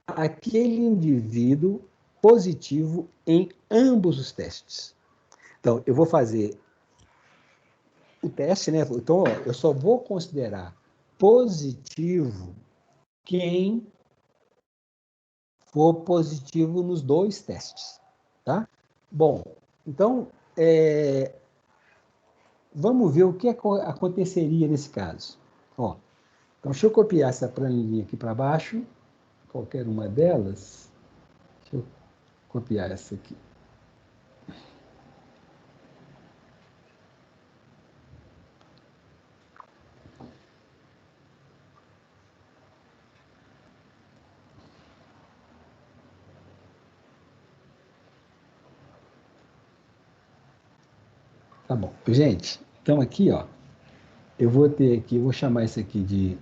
Speaker 1: aquele indivíduo positivo em ambos os testes. Então, eu vou fazer o teste, né? Então, eu só vou considerar positivo quem for positivo nos dois testes, tá? Bom, então, vamos ver o que aconteceria nesse caso. Ó, então, deixa eu copiar essa planilha aqui para baixo, qualquer uma delas. Deixa eu copiar essa aqui. Tá bom. Gente, então aqui, ó, eu vou ter aqui, vou chamar isso aqui de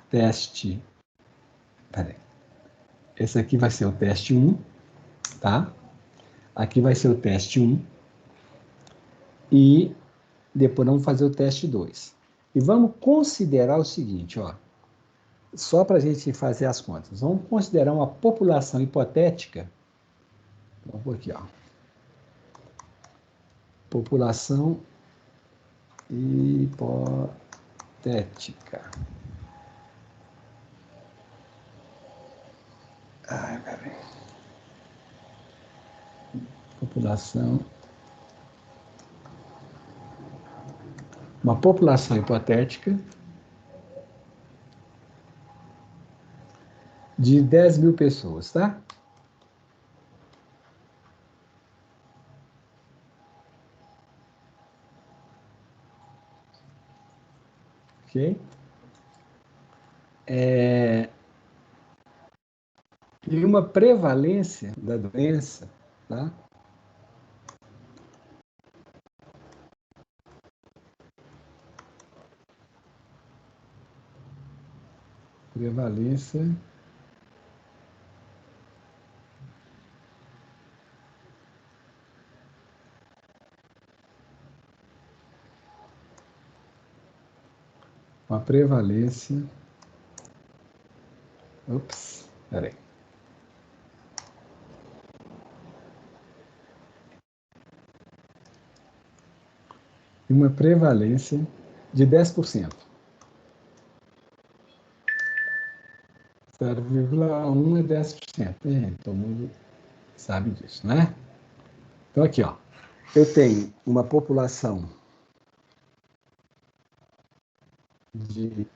Speaker 1: teste. Peraí. Esse aqui vai ser o teste 1, tá? Aqui vai ser o teste 1. E depois vamos fazer o teste 2. E vamos considerar o seguinte, ó. Só para a gente fazer as contas. Vamos considerar uma população hipotética. Vamos por aqui, ó. População hipotética. Ai, peraí. População. Uma população hipotética de 10 mil pessoas, tá? Ok? E uma prevalência da doença, tá? Prevalência uma prevalência. Ops, peraí. Uma prevalência de 10%. 0,1 é 10%. Todo mundo sabe disso, né? Então, aqui, ó. Eu tenho uma população de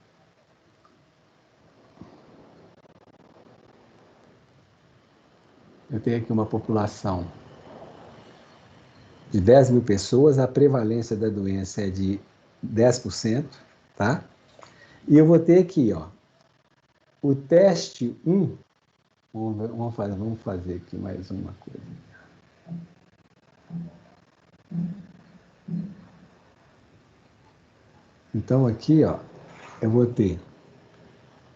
Speaker 1: eu tenho aqui uma população de 10 mil pessoas, a prevalência da doença é de 10%, tá? E eu vou ter aqui, ó, o teste 1, vamos fazer aqui mais uma coisa. Então, aqui, ó, eu vou ter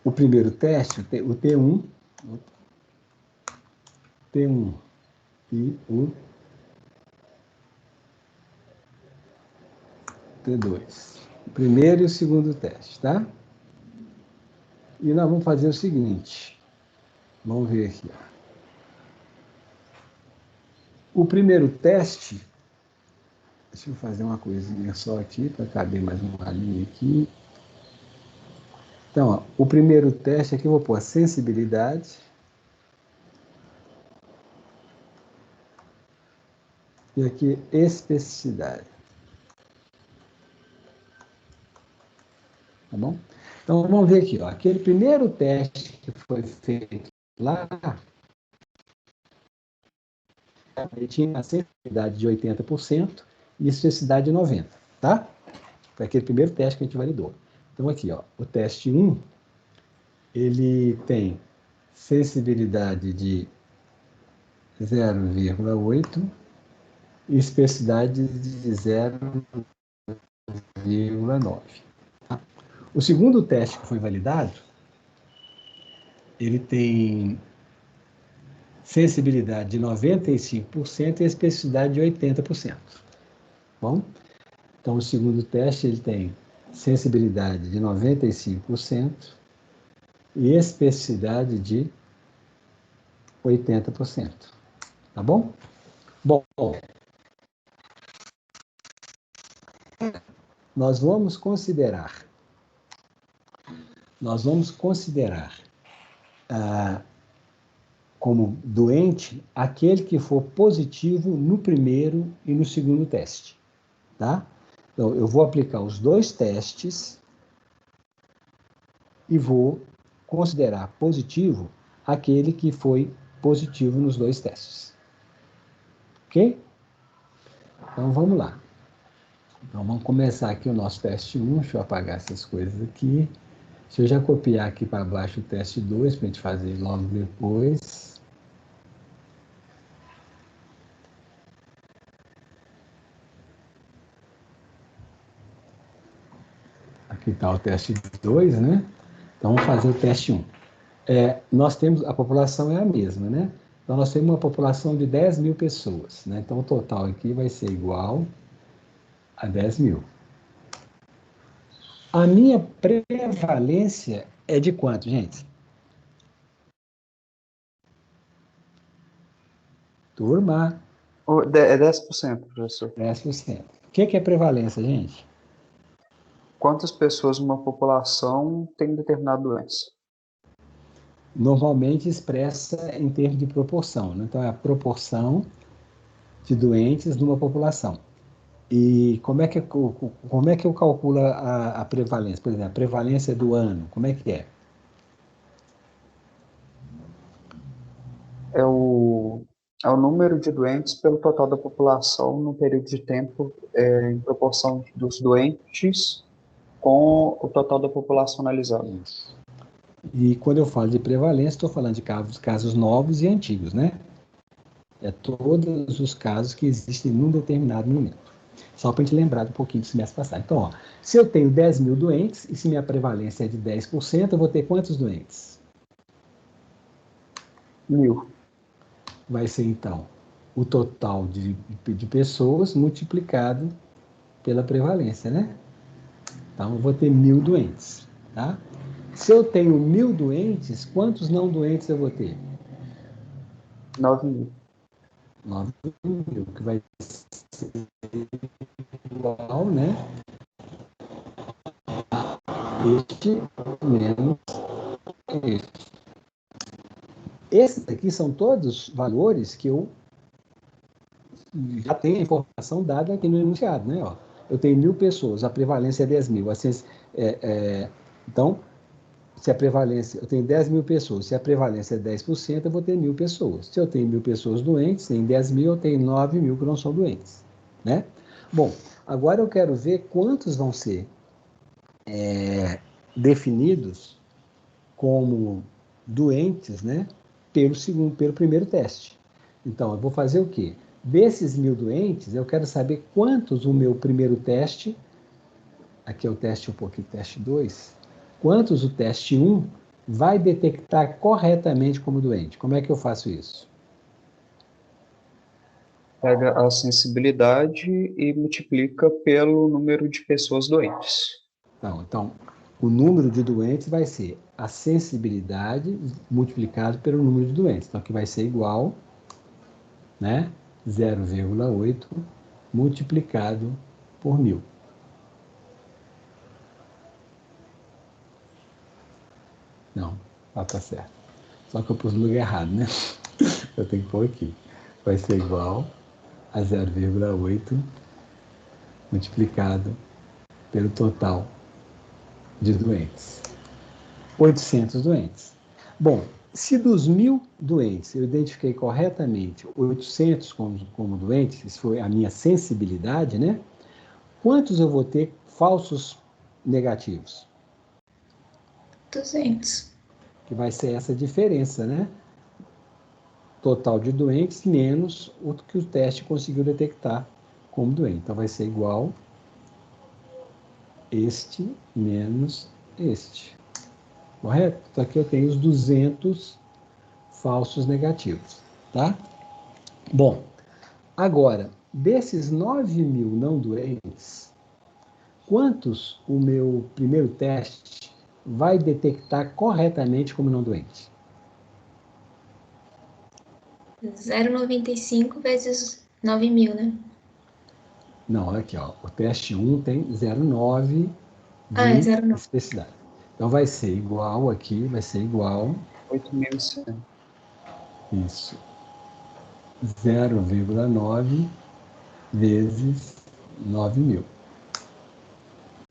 Speaker 1: o primeiro teste, o T1 e o T2. O primeiro e o segundo teste, tá? E nós vamos fazer o seguinte. Vamos ver aqui, ó. O primeiro teste, deixa eu fazer uma coisinha só aqui, para caber mais uma linha aqui. Então, ó, o primeiro teste aqui eu vou pôr a sensibilidade. E aqui, especificidade. Tá bom? Então, vamos ver aqui, ó. Aquele primeiro teste que foi feito lá, ele tinha a sensibilidade de 80% e a especificidade de 90%, tá? Foi aquele primeiro teste que a gente validou. Então, aqui, ó, o teste 1, ele tem sensibilidade de 0,8 e especificidade de 0,9. Tá? O segundo teste que foi validado, ele tem sensibilidade de 95% e especificidade de 80%. Bom? Então, o segundo teste, ele tem sensibilidade de 95% e especificidade de 80%. Tá bom? Bom, nós vamos considerar como doente aquele que for positivo no primeiro e no segundo teste, tá? Então, eu vou aplicar os dois testes e vou considerar positivo aquele que foi positivo nos dois testes. Ok? Então, vamos lá. Então, vamos começar aqui o nosso teste 1. Deixa eu apagar essas coisas aqui. Se eu já copiar aqui para baixo o teste 2, para a gente fazer logo depois. Aqui está o teste 2, né? Então, vamos fazer o teste 1. Nós temos, a população é a mesma, né? Então, nós temos uma população de 10 mil pessoas, né? Então, o total aqui vai ser igual a 10 mil. A minha prevalência é de quanto, gente? Turma.
Speaker 3: É 10%, professor.
Speaker 1: 10%. O que é prevalência, gente?
Speaker 3: Quantas pessoas numa população têm determinada doença?
Speaker 1: Normalmente expressa em termos de proporção, né? Então, é a proporção de doentes numa população. E como é que eu calculo a prevalência? Por exemplo, a prevalência do ano, como é que é?
Speaker 3: É o número de doentes pelo total da população no período de tempo em proporção dos doentes com o total da população analisada.
Speaker 1: Isso. E quando eu falo de prevalência, estou falando de casos novos e antigos, né? É todos os casos que existem num determinado momento. Só para a gente lembrar um pouquinho do semestre passado. Então, ó, se eu tenho 10 mil doentes, e se minha prevalência é de 10%, eu vou ter quantos doentes?
Speaker 3: 1.000.
Speaker 1: Vai ser, então, o total de pessoas multiplicado pela prevalência, né? Então, eu vou ter 1.000 doentes, tá? Se eu tenho 1.000 doentes, quantos não doentes eu vou ter?
Speaker 3: 9.000.
Speaker 1: 9.000, que vai ser igual, né? Este menos este. Esses aqui são todos valores que eu já tenho a informação dada aqui no enunciado, né? Ó, eu tenho 1.000 pessoas, a prevalência é 10.000. Então, se a prevalência, eu tenho 10 mil pessoas, se a prevalência é 10%, eu vou ter 1.000 pessoas. Se eu tenho 1.000 pessoas doentes, em 10 mil, eu tenho 9 mil que não são doentes, né? Bom, agora eu quero ver quantos vão ser definidos como doentes, né? Pelo primeiro teste. Então, eu vou fazer o quê? Desses 1.000 doentes, eu quero saber quantos o meu primeiro teste, aqui é o teste 1 pouquinho, teste 2, quantos o teste 1 vai detectar corretamente como doente. Como é que eu faço isso?
Speaker 3: Pega a sensibilidade e multiplica pelo número de pessoas doentes.
Speaker 1: Então, o número de doentes vai ser a sensibilidade multiplicado pelo número de doentes. Então, aqui vai ser igual, né, 0,8 multiplicado por 1.000. Não, tá certo. Só que eu pus no lugar errado, né? Eu tenho que pôr aqui. Vai ser igual a 0,8 multiplicado pelo total de doentes. 800 doentes. Bom, se dos 1.000 doentes eu identifiquei corretamente 800 como doentes, isso foi a minha sensibilidade, né? Quantos eu vou ter falsos negativos?
Speaker 5: 200.
Speaker 1: Que vai ser essa diferença, né? total de doentes menos o que o teste conseguiu detectar como doente. Então, vai ser igual este menos este. Correto? Então, aqui eu tenho os 200 falsos negativos, tá? Bom, agora, desses 9.000 não doentes, quantos o meu primeiro teste vai detectar corretamente como não doente?
Speaker 5: 0,95 vezes 9.000, né?
Speaker 1: Não, aqui, ó, o teste 1 tem 0,9
Speaker 5: Ah, é
Speaker 1: de
Speaker 5: 0,9.
Speaker 1: especificidade. Então, vai ser igual aqui, vai ser igual...
Speaker 3: 8.100.
Speaker 1: Isso. 0,9 vezes 9.000.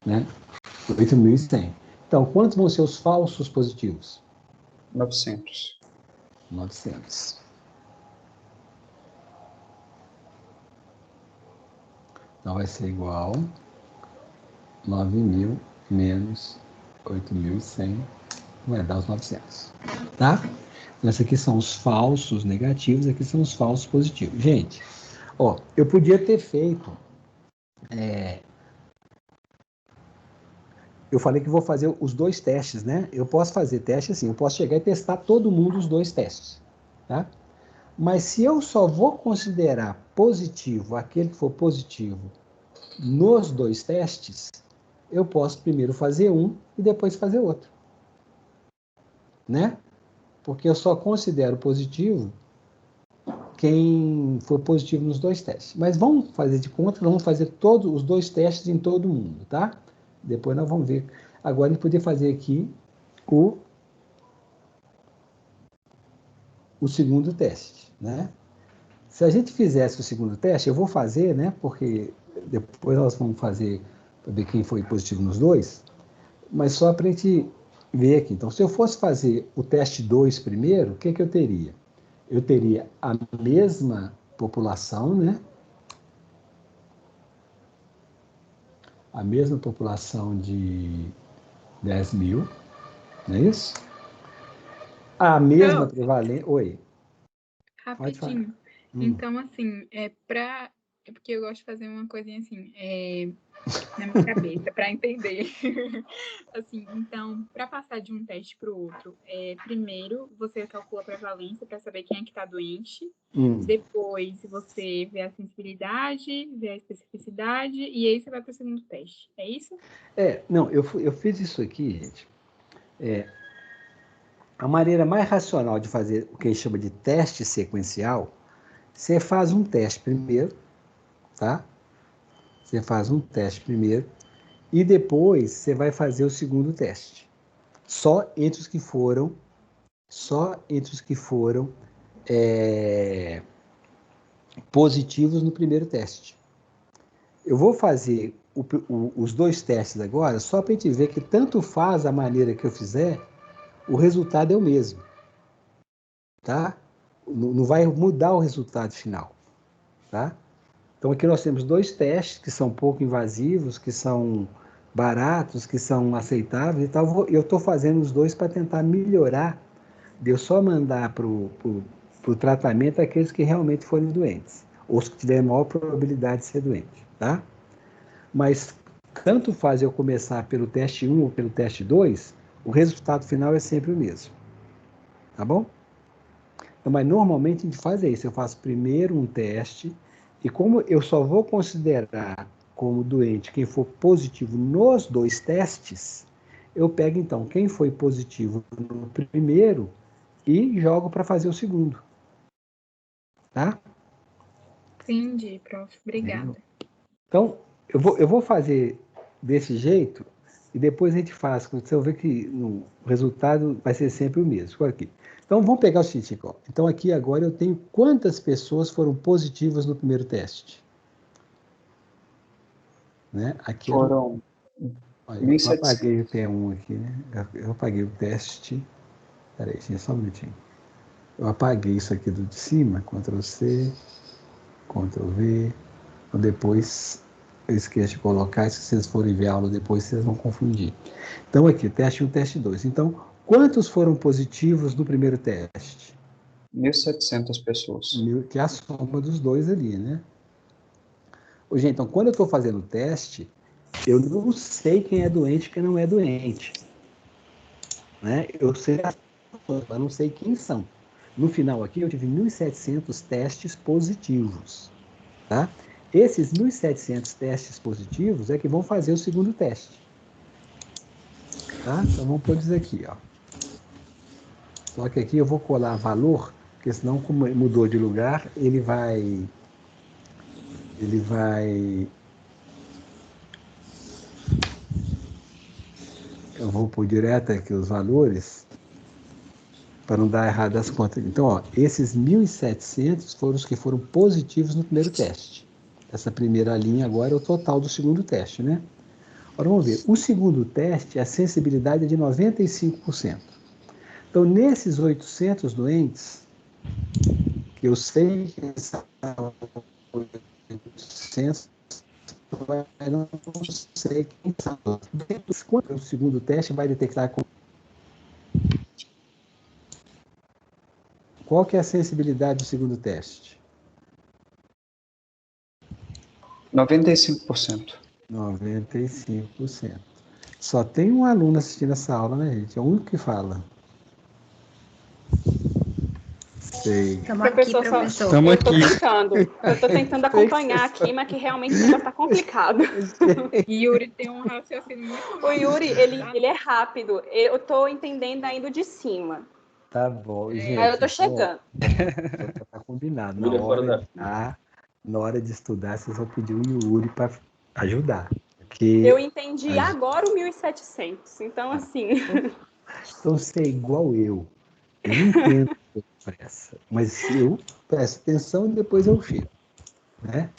Speaker 1: Né? 8.100. Então, quantos vão ser os falsos positivos?
Speaker 3: 900.
Speaker 1: 900. Então, vai ser igual 9.000 menos 8.100, vai dar os 900. Tá? Então, esses aqui são os falsos negativos, aqui são os falsos positivos. Gente, ó, eu podia ter feito... Eu falei que vou fazer os dois testes, né? Eu posso fazer teste assim, eu posso chegar e testar todo mundo os dois testes, tá? Mas se eu só vou considerar positivo aquele que for positivo nos dois testes, eu posso primeiro fazer um e depois fazer outro, né? Porque eu só considero positivo quem for positivo nos dois testes. Mas vamos fazer de conta, vamos fazer todos os dois testes em todo mundo, tá? Depois nós vamos ver. Agora a gente poder fazer aqui o segundo teste, né? Se a gente fizesse o segundo teste, eu vou fazer, né? Porque depois nós vamos fazer para ver quem foi positivo nos dois, mas só para a gente ver aqui. Então, se eu fosse fazer o teste 2 primeiro, o que eu teria? Eu teria a mesma população, né? A mesma população de 10.000, não é isso? A mesma prevalência... Oi, pode falar.
Speaker 2: Rapidinho. Então, assim, é porque eu gosto de fazer uma coisinha assim, na minha cabeça, para entender. Assim, então, para passar de um teste para o outro, primeiro você calcula a prevalência para saber quem é que está doente. Depois você vê a sensibilidade, vê a especificidade, e aí você vai para o segundo teste. É isso?
Speaker 1: Não, eu fiz isso aqui, gente. A maneira mais racional de fazer o que a gente chama de teste sequencial, você faz um teste primeiro, tá? Você faz um teste primeiro e depois você vai fazer o segundo teste. Só entre os que foram positivos no primeiro teste. Eu vou fazer os dois testes agora só para a gente ver que tanto faz a maneira que eu fizer, o resultado é o mesmo. Tá? Não vai mudar o resultado final. Tá? Então, aqui nós temos dois testes que são pouco invasivos, que são baratos, que são aceitáveis e tal. Eu estou fazendo os dois para tentar melhorar, de eu só mandar para o tratamento aqueles que realmente forem doentes, ou os que tiverem maior probabilidade de ser doente. Tá? Mas, tanto faz eu começar pelo teste 1 ou pelo teste 2, o resultado final é sempre o mesmo. Tá bom? Então, mas normalmente a gente faz isso. Eu faço primeiro um teste, e como eu só vou considerar como doente quem for positivo nos dois testes, eu pego então quem foi positivo no primeiro e jogo para fazer o segundo. Tá?
Speaker 2: Entendi, prof. Obrigada.
Speaker 1: Então, eu vou fazer desse jeito e depois a gente faz. Você vai ver que o resultado vai ser sempre o mesmo. Aqui. Então, vamos pegar o seguinte. Então, aqui agora eu tenho quantas pessoas foram positivas no primeiro teste. Né? Aqui
Speaker 3: Foram
Speaker 1: eu apaguei o T1 aqui, né? Eu apaguei o teste. Peraí, só um minutinho. Eu apaguei isso aqui do de cima, Ctrl+C, Ctrl+V. Depois eu esqueço de colocar, se vocês forem ver a aula depois, vocês vão confundir. Então, aqui, teste 1, teste 2. Então, quantos foram positivos no primeiro teste?
Speaker 3: 1.700 pessoas.
Speaker 1: Que é a soma dos dois ali, né? Gente, então, quando eu estou fazendo o teste, eu não sei quem é doente e quem não é doente. Né? Eu sei as pessoas, mas não sei quem são. No final aqui, eu tive 1.700 testes positivos. Tá? Esses 1.700 testes positivos é que vão fazer o segundo teste. Tá? Então, vamos pôr isso aqui. Ó. Só que aqui eu vou colar valor, porque senão, como mudou de lugar, ele vai... Eu vou pôr direto aqui os valores, para não dar errado as contas. Então, ó, esses 1.700 foram os que foram positivos no primeiro teste. Essa primeira linha agora é o total do segundo teste, né? Agora vamos ver. O segundo teste, a sensibilidade é de 95%. Então, nesses 800 doentes, que eu sei que são 800, eu não sei quem são. Quanto o segundo teste vai detectar com... Qual que é a sensibilidade do segundo teste?
Speaker 3: 95%.
Speaker 1: 95%. Só tem um aluno assistindo essa aula, né, gente? É o único que fala. Sei.
Speaker 5: Estamos aqui, professor.
Speaker 3: Estamos aqui.
Speaker 4: Eu estou tentando acompanhar aqui, mas que realmente o negócio está complicado.
Speaker 2: Yuri tem um raciocínio muito...
Speaker 4: O Yuri, ele é rápido. Eu estou entendendo ainda de cima.
Speaker 1: Tá bom, gente.
Speaker 4: Aí eu estou chegando.
Speaker 1: Tá combinado. Na hora de estudar, vocês vão pedir o Yuri para ajudar. Porque
Speaker 4: eu entendi agora o 1.700. Então, assim...
Speaker 1: Então, você é igual eu. Eu não entendo pressa, mas eu presto atenção e depois eu chego. Né?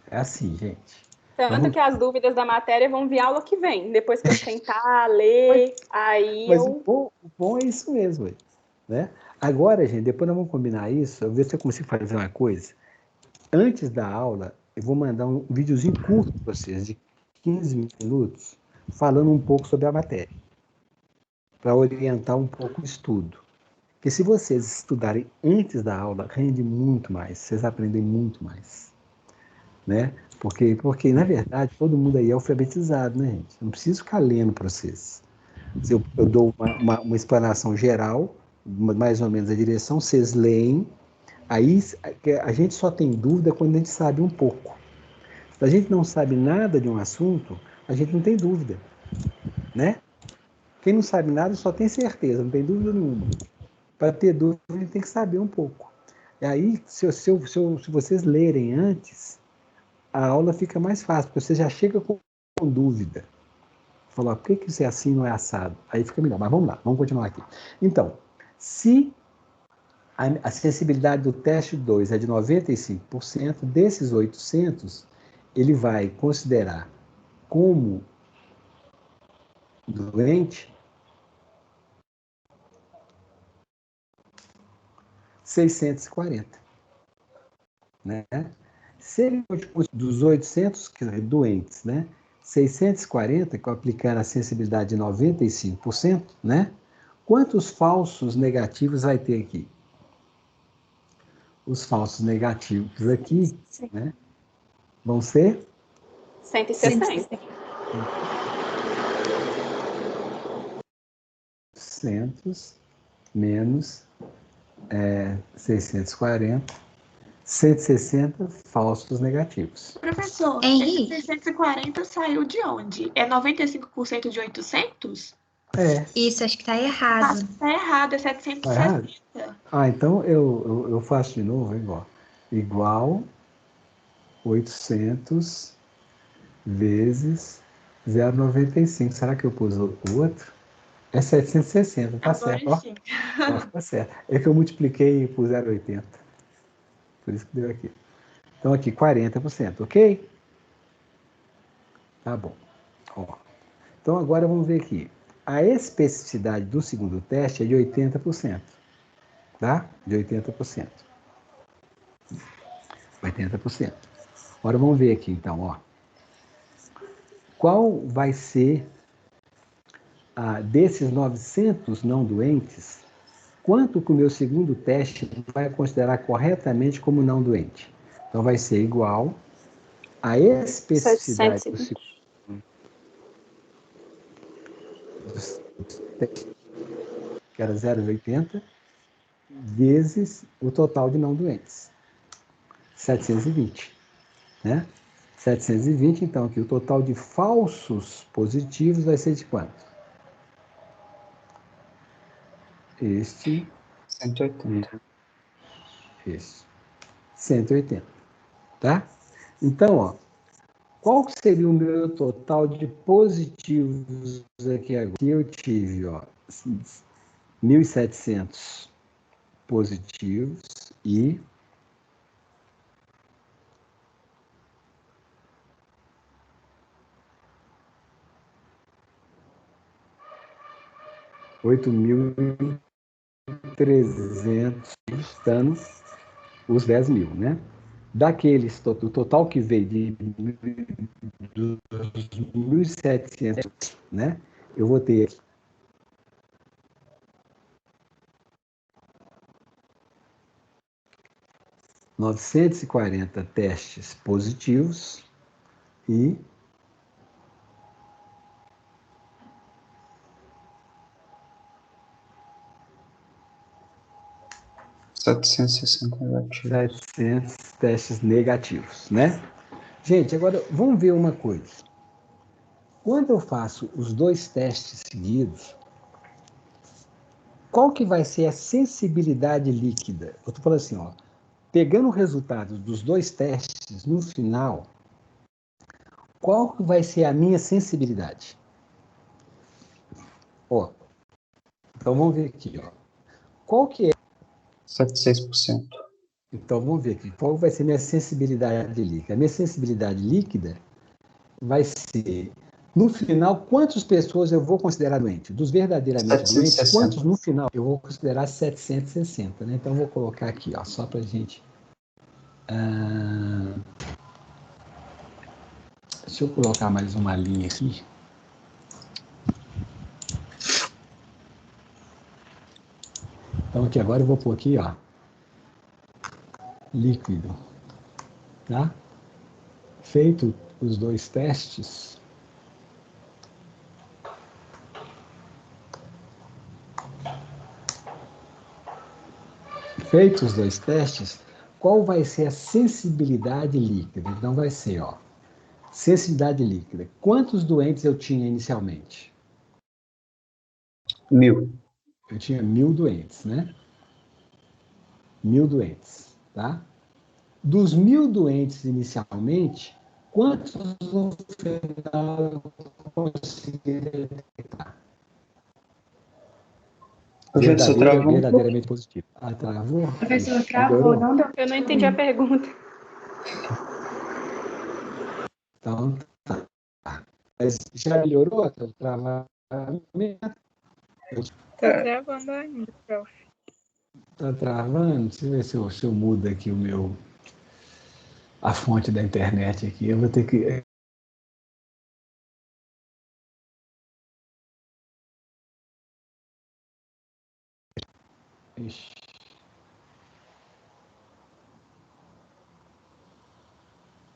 Speaker 1: É assim, gente.
Speaker 4: Tanto que as dúvidas da matéria vão vir aula que vem. Depois que eu tentar ler, aí
Speaker 1: mas o bom é isso mesmo. Né? Agora, gente, depois nós vamos combinar isso. Eu vou ver se eu consigo fazer uma coisa. Antes da aula, eu vou mandar um videozinho curto para vocês, de 15 minutos, falando um pouco sobre a matéria, para orientar um pouco o estudo. Porque se vocês estudarem antes da aula, rende muito mais, vocês aprendem muito mais. Né? Porque, na verdade, todo mundo aí é alfabetizado, né, gente? Não preciso ficar lendo para vocês. Eu dou uma explanação geral, mais ou menos a direção, vocês leem, aí a gente só tem dúvida quando a gente sabe um pouco. Se a gente não sabe nada de um assunto, a gente não tem dúvida. Né? Quem não sabe nada só tem certeza, não tem dúvida nenhuma. Para ter dúvida, a gente tem que saber um pouco. E aí, se vocês lerem antes, a aula fica mais fácil, porque você já chega com dúvida. Falar, por que isso é assim, não é assado? Aí fica melhor. Mas vamos lá, vamos continuar aqui. Então, se a sensibilidade do teste 2 é de 95%, desses 800, ele vai considerar como doente 640. Né? Se ele dos 800 doentes, né? 640, que aplicando a sensibilidade de 95%, né? Quantos falsos negativos vai ter aqui? Os falsos negativos aqui, né? Vão ser?
Speaker 4: 160.
Speaker 1: 100 menos 640, 160 falsos negativos.
Speaker 6: Professor,
Speaker 5: Henrique.
Speaker 6: esse 640 saiu de onde? É 95% de 800?
Speaker 1: É.
Speaker 5: Isso, acho que tá errado.
Speaker 6: Tá errado, é 760.
Speaker 1: Então eu faço de novo, igual 800 vezes 0,95. Será que eu pus o outro? É 760, tá
Speaker 6: Agora
Speaker 1: certo.
Speaker 6: sim.
Speaker 1: Ó, tá certo. É que eu multipliquei por 0,80. Por isso que deu aqui. Então aqui, 40%, ok? Tá bom. Ó. Então agora vamos ver aqui. A especificidade do segundo teste é de 80%. Tá? De 80%. 80%. Agora vamos ver aqui, então, ó. Qual vai ser, desses 900 não doentes, quanto que o meu segundo teste vai considerar corretamente como não doente. Então, vai ser igual a especificidade do
Speaker 4: 720.
Speaker 1: que era 0,80, vezes o total de não doentes, 720, né? 720, então, aqui o total de falsos positivos vai ser de quanto? Este
Speaker 3: 180.
Speaker 1: Este. 180, tá? Então, ó, qual seria o meu total de positivos aqui agora? Aqui eu tive, ó, 1.700 positivos e 8.300, estando os 10.000, né? Daqueles, o total que veio dos 1.700, né? Eu vou ter 940 testes positivos e
Speaker 3: 760 negativos.
Speaker 1: 700 testes negativos, né? Gente, agora vamos ver uma coisa. Quando eu faço os dois testes seguidos, qual que vai ser a sensibilidade líquida? Eu estou falando assim, ó, pegando o resultado dos dois testes no final, qual que vai ser a minha sensibilidade? Ó, então vamos ver aqui, ó. Qual que é?
Speaker 3: 76%.
Speaker 1: Então vamos ver aqui, qual vai ser a minha sensibilidade líquida? A minha sensibilidade líquida vai ser, no final, quantas pessoas eu vou considerar doente? Dos verdadeiramente doentes,
Speaker 3: 760.
Speaker 1: quantos no final eu vou considerar 760, né? Então eu vou colocar aqui, ó, só para a gente... deixa eu colocar mais uma linha aqui. Então aqui agora eu vou pôr aqui, ó, líquido, tá? Feito os dois testes, qual vai ser a sensibilidade líquida? Então vai ser, ó, sensibilidade líquida. Quantos doentes eu tinha inicialmente?
Speaker 3: 1.000.
Speaker 1: Eu tinha 1.000 doentes, né? 1.000 doentes, tá? Dos 1.000 doentes inicialmente, quantos no final eu consegui detectar?
Speaker 3: Professor, travou um
Speaker 1: Verdadeiramente positivo. Ah, travou?
Speaker 5: Professor,
Speaker 1: Ixi,
Speaker 5: travou,
Speaker 1: melhorou?
Speaker 5: não deu.
Speaker 4: Eu não entendi a pergunta.
Speaker 1: Então, tá. Mas já melhorou o travamento?
Speaker 2: Tá travando ainda, prof.
Speaker 1: Tá travando? Deixa eu ver se eu mudo aqui a fonte da internet aqui. Eu vou ter que... Ixi.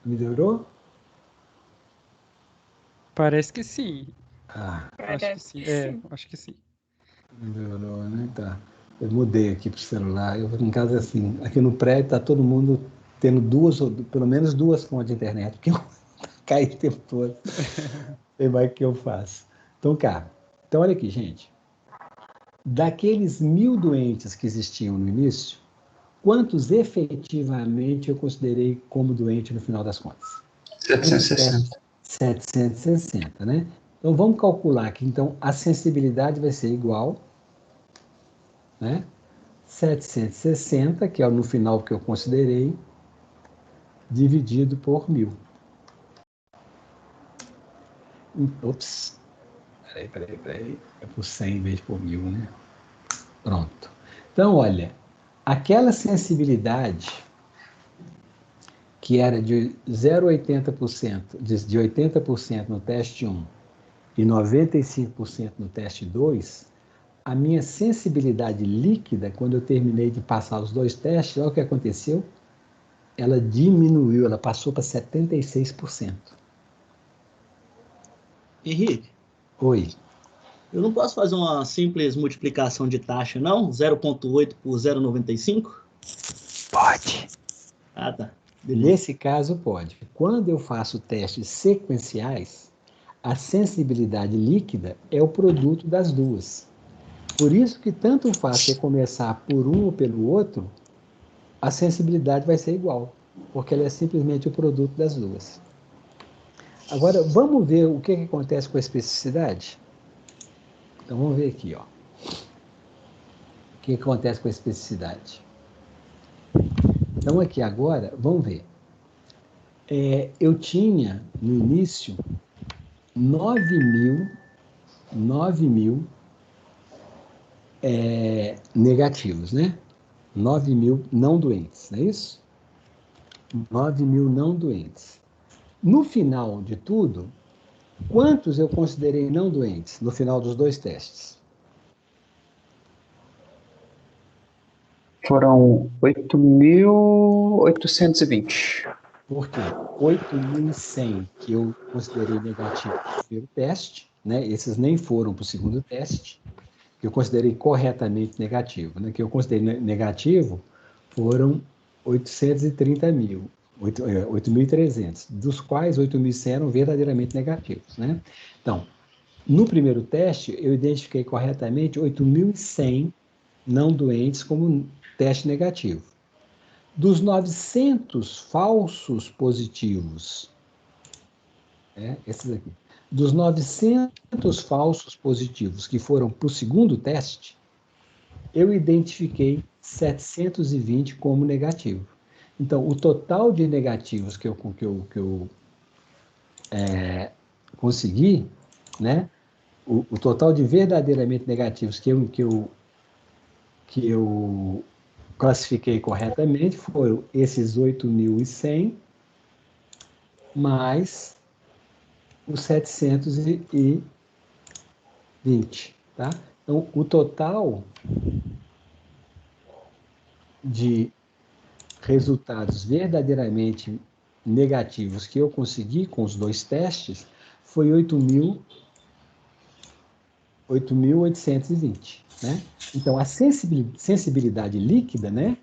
Speaker 1: Melhorou?
Speaker 7: Parece que sim.
Speaker 1: Ah,
Speaker 7: Acho que
Speaker 2: Parece
Speaker 7: sim.
Speaker 2: que
Speaker 7: É,
Speaker 2: sim.
Speaker 7: acho que sim.
Speaker 1: melhorou, né? Tá. Eu mudei aqui pro celular. Eu em casa assim, aqui no prédio tá todo mundo tendo pelo menos duas fontes de internet, porque eu caio o tempo todo. Sei mais o que eu faço. Então, cara, então olha aqui, gente. Daqueles 1.000 doentes que existiam no início, quantos efetivamente eu considerei como doente no final das contas?
Speaker 3: 760.
Speaker 1: 760, né? Então vamos calcular que então a sensibilidade vai ser igual, né? 760, que é no final que eu considerei, dividido por 1.000. Ops, peraí. É por 100 em vez de por 1.000, né? Pronto. Então, olha, aquela sensibilidade que era de 0,80%, de 80% no teste 1 e 95% no teste 2, a minha sensibilidade líquida, quando eu terminei de passar os 2 testes, olha o que aconteceu. Ela diminuiu, ela passou para 76%.
Speaker 7: Henrique,
Speaker 1: Oi.
Speaker 7: eu não posso fazer uma simples multiplicação de taxa, não? 0,8 por 0,95?
Speaker 1: Pode.
Speaker 7: Ah, tá. Beleza.
Speaker 1: Nesse caso, pode. Quando eu faço testes sequenciais, a sensibilidade líquida é o produto das duas. Por isso que tanto faz você começar por um ou pelo outro, a sensibilidade vai ser igual, porque ela é simplesmente o produto das duas. Agora, vamos ver o que acontece com a especificidade? Então, vamos ver aqui, ó. O que acontece com a especificidade? Então, aqui agora, vamos ver. Eu tinha, no início, 9.000 negativos, né? 9.000 não doentes, não é isso? 9.000 não doentes. No final de tudo, quantos eu considerei não doentes no final dos 2 testes?
Speaker 3: Foram 8.820.
Speaker 1: Por quê? 8.100 que eu considerei negativo no primeiro teste, né? Esses nem foram para o segundo teste, que eu considerei corretamente negativo, né? Que eu considerei negativo foram 830.000, 8.300, dos quais 8.100 eram verdadeiramente negativos, né? Então, no primeiro teste, eu identifiquei corretamente 8.100 não doentes como teste negativo. Dos 900 falsos positivos, esses aqui, dos 900 falsos positivos que foram para o segundo teste, eu identifiquei 720 como negativo. Então, o total de negativos que eu consegui, né? O total de verdadeiramente negativos que eu classifiquei corretamente foram esses 8.100 mais os 720, tá? Então, o total de resultados verdadeiramente negativos que eu consegui com os 2 testes foi 8.820, né? Então, a sensibilidade líquida, né?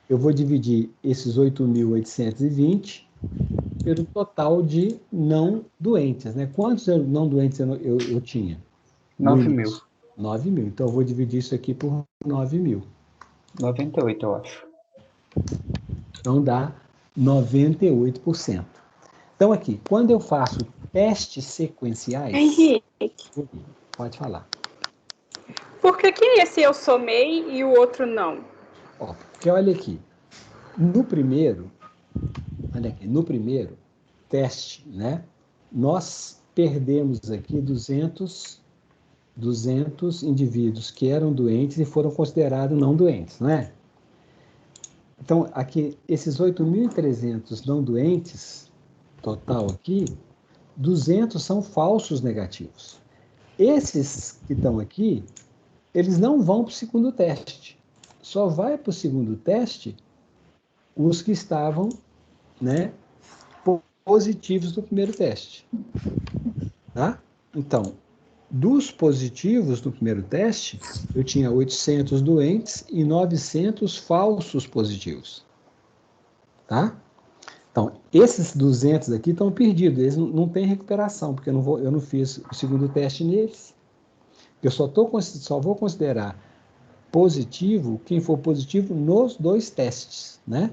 Speaker 1: Eu vou dividir esses 8.820 pelo total de não doentes, né? Quantos não doentes eu tinha?
Speaker 3: 9.000.
Speaker 1: 9.000. Então, eu vou dividir isso aqui por 9.000.
Speaker 3: 98, eu acho.
Speaker 1: Então, dá 98%. Então, aqui, quando eu faço testes sequenciais...
Speaker 4: Henrique,
Speaker 1: Pode falar.
Speaker 4: por que esse eu somei e o outro não?
Speaker 1: Porque olha aqui, no primeiro teste, né, nós perdemos aqui 200 indivíduos que eram doentes e foram considerados não doentes, não é? Então, aqui, esses 8.300 não doentes, total aqui, 200 são falsos negativos. Esses que estão aqui, eles não vão para o segundo teste. Só vai para o segundo teste os que estavam, né, positivos do primeiro teste. Tá? Então, dos positivos do primeiro teste, eu tinha 800 doentes e 900 falsos positivos. Tá? Então, esses 200 aqui estão perdidos, eles não têm recuperação, porque eu não fiz o segundo teste neles. Eu só vou considerar positivo quem for positivo nos 2 testes, né?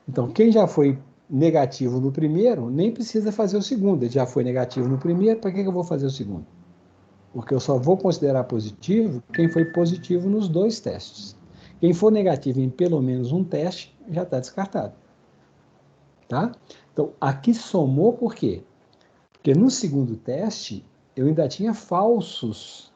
Speaker 1: Então, quem já foi negativo no primeiro, nem precisa fazer o segundo. Ele já foi negativo no primeiro, para que eu vou fazer o segundo? Porque eu só vou considerar positivo quem foi positivo nos 2 testes. Quem for negativo em pelo menos um teste, já está descartado. Tá? Então, aqui somou por quê? Porque no segundo teste, eu ainda tinha falsos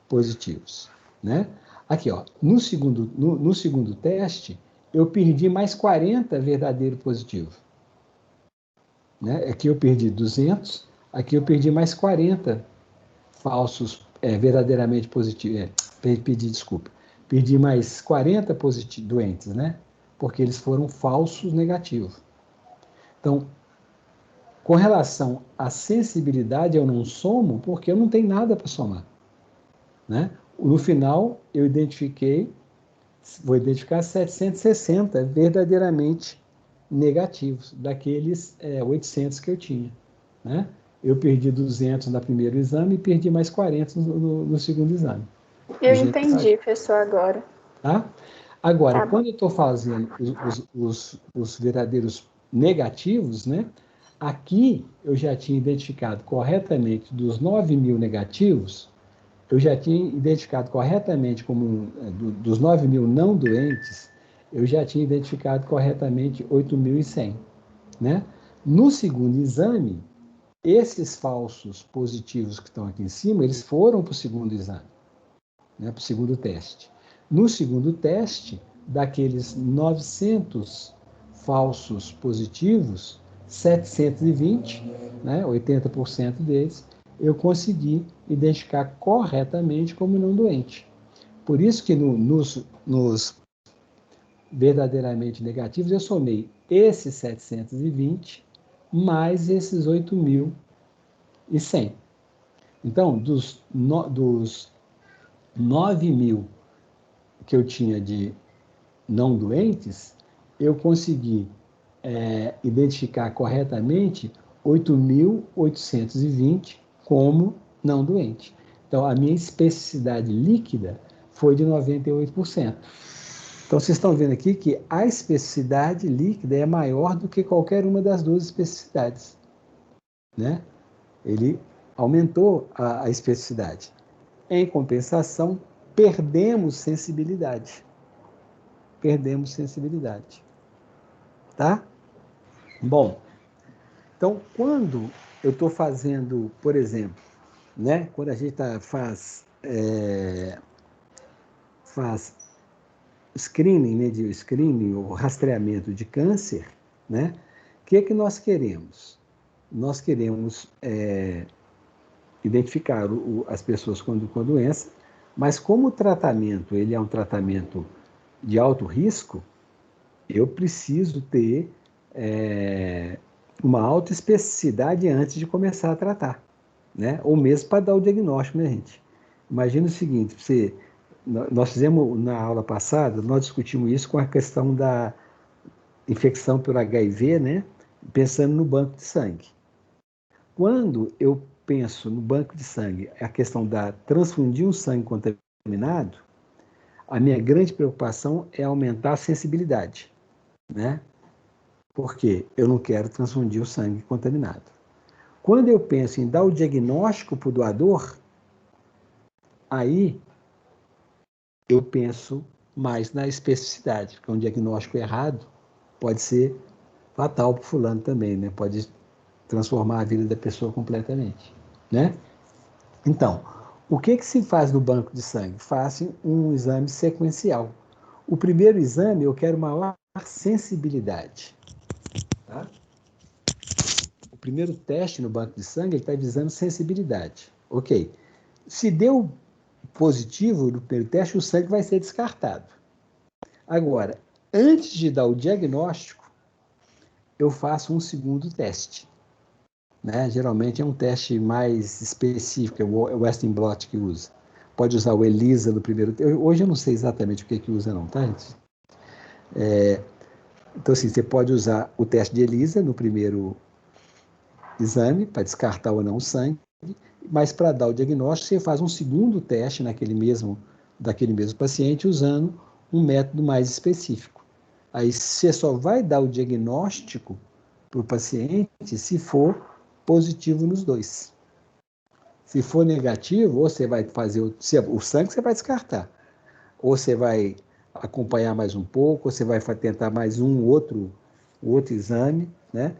Speaker 1: positivos, né? Aqui, ó, no segundo teste, eu perdi mais 40 verdadeiro positivo. Né? Aqui eu perdi 200, aqui eu perdi mais 40 falsos, verdadeiramente positivos, perdi mais 40 doentes, né? Porque eles foram falsos negativos. Então, com relação à sensibilidade, eu não somo porque eu não tenho nada para somar, né? No final, vou identificar 760 verdadeiramente negativos, daqueles 800 que eu tinha, né? Eu perdi 200 no primeiro exame e perdi mais 40 no segundo exame.
Speaker 4: Eu entendi, professor, agora.
Speaker 1: Tá? Agora,
Speaker 4: Tá bom.
Speaker 1: quando eu estou fazendo os verdadeiros negativos, né? Aqui eu já tinha identificado corretamente dos 9.000 negativos, eu já tinha identificado corretamente dos 9.000 não doentes, eu já tinha identificado corretamente 8.100, né? No segundo exame, esses falsos positivos que estão aqui em cima, eles foram para o segundo exame, né? Para o segundo teste. No segundo teste, daqueles 900 falsos positivos, 720, né, 80% deles, eu consegui identificar corretamente como não doente. Por isso que nos verdadeiramente negativos, eu somei esses 720 mais esses 8.100. Então, dos 9.000 que eu tinha de não doentes, eu consegui identificar corretamente 8.820 como não doente. Então, a minha especificidade líquida foi de 98%. Então, vocês estão vendo aqui que a especificidade líquida é maior do que qualquer uma das duas especificidades, né? Ele aumentou a especificidade. Em compensação, perdemos sensibilidade. Perdemos sensibilidade. Tá? Bom, então, quando eu estou fazendo, por exemplo, né? Quando a gente faz screening, né? De screening ou rastreamento de câncer, né? O que nós queremos? Nós queremos identificar as pessoas com a doença, mas como o tratamento ele é um tratamento de alto risco, eu preciso ter uma alta especificidade antes de começar a tratar, né? Ou mesmo para dar o diagnóstico, né, gente? Imagina o seguinte, nós fizemos na aula passada, nós discutimos isso com a questão da infecção pelo HIV, né? Pensando no banco de sangue. Quando eu penso no banco de sangue, a questão da transfundir um sangue contaminado, a minha grande preocupação é aumentar a sensibilidade, né? Porque eu não quero transfundir o sangue contaminado. Quando eu penso em dar o diagnóstico para o doador, aí eu penso mais na especificidade, porque um diagnóstico errado pode ser fatal para o fulano também, né? Pode transformar a vida da pessoa completamente, né? Então, o que se faz no banco de sangue? Faz um exame sequencial. O primeiro exame eu quero maior sensibilidade. Tá? O primeiro teste no banco de sangue está visando sensibilidade. Ok. Se deu positivo no primeiro teste, o sangue vai ser descartado. Agora, antes de dar o diagnóstico, eu faço um segundo teste. Né? Geralmente é um teste mais específico, é o Western blot que usa. Pode usar o ELISA no primeiro teste. Hoje eu não sei exatamente o que usa não, tá, gente? Então, assim, você pode usar o teste de ELISA no primeiro exame, para descartar ou não o sangue, mas para dar o diagnóstico, você faz um segundo teste daquele mesmo paciente, usando um método mais específico. Aí você só vai dar o diagnóstico para o paciente se for positivo nos dois. Se for negativo, ou você vai fazer o sangue, você vai descartar. Ou você vai acompanhar mais um pouco, ou você vai tentar mais outro exame, né?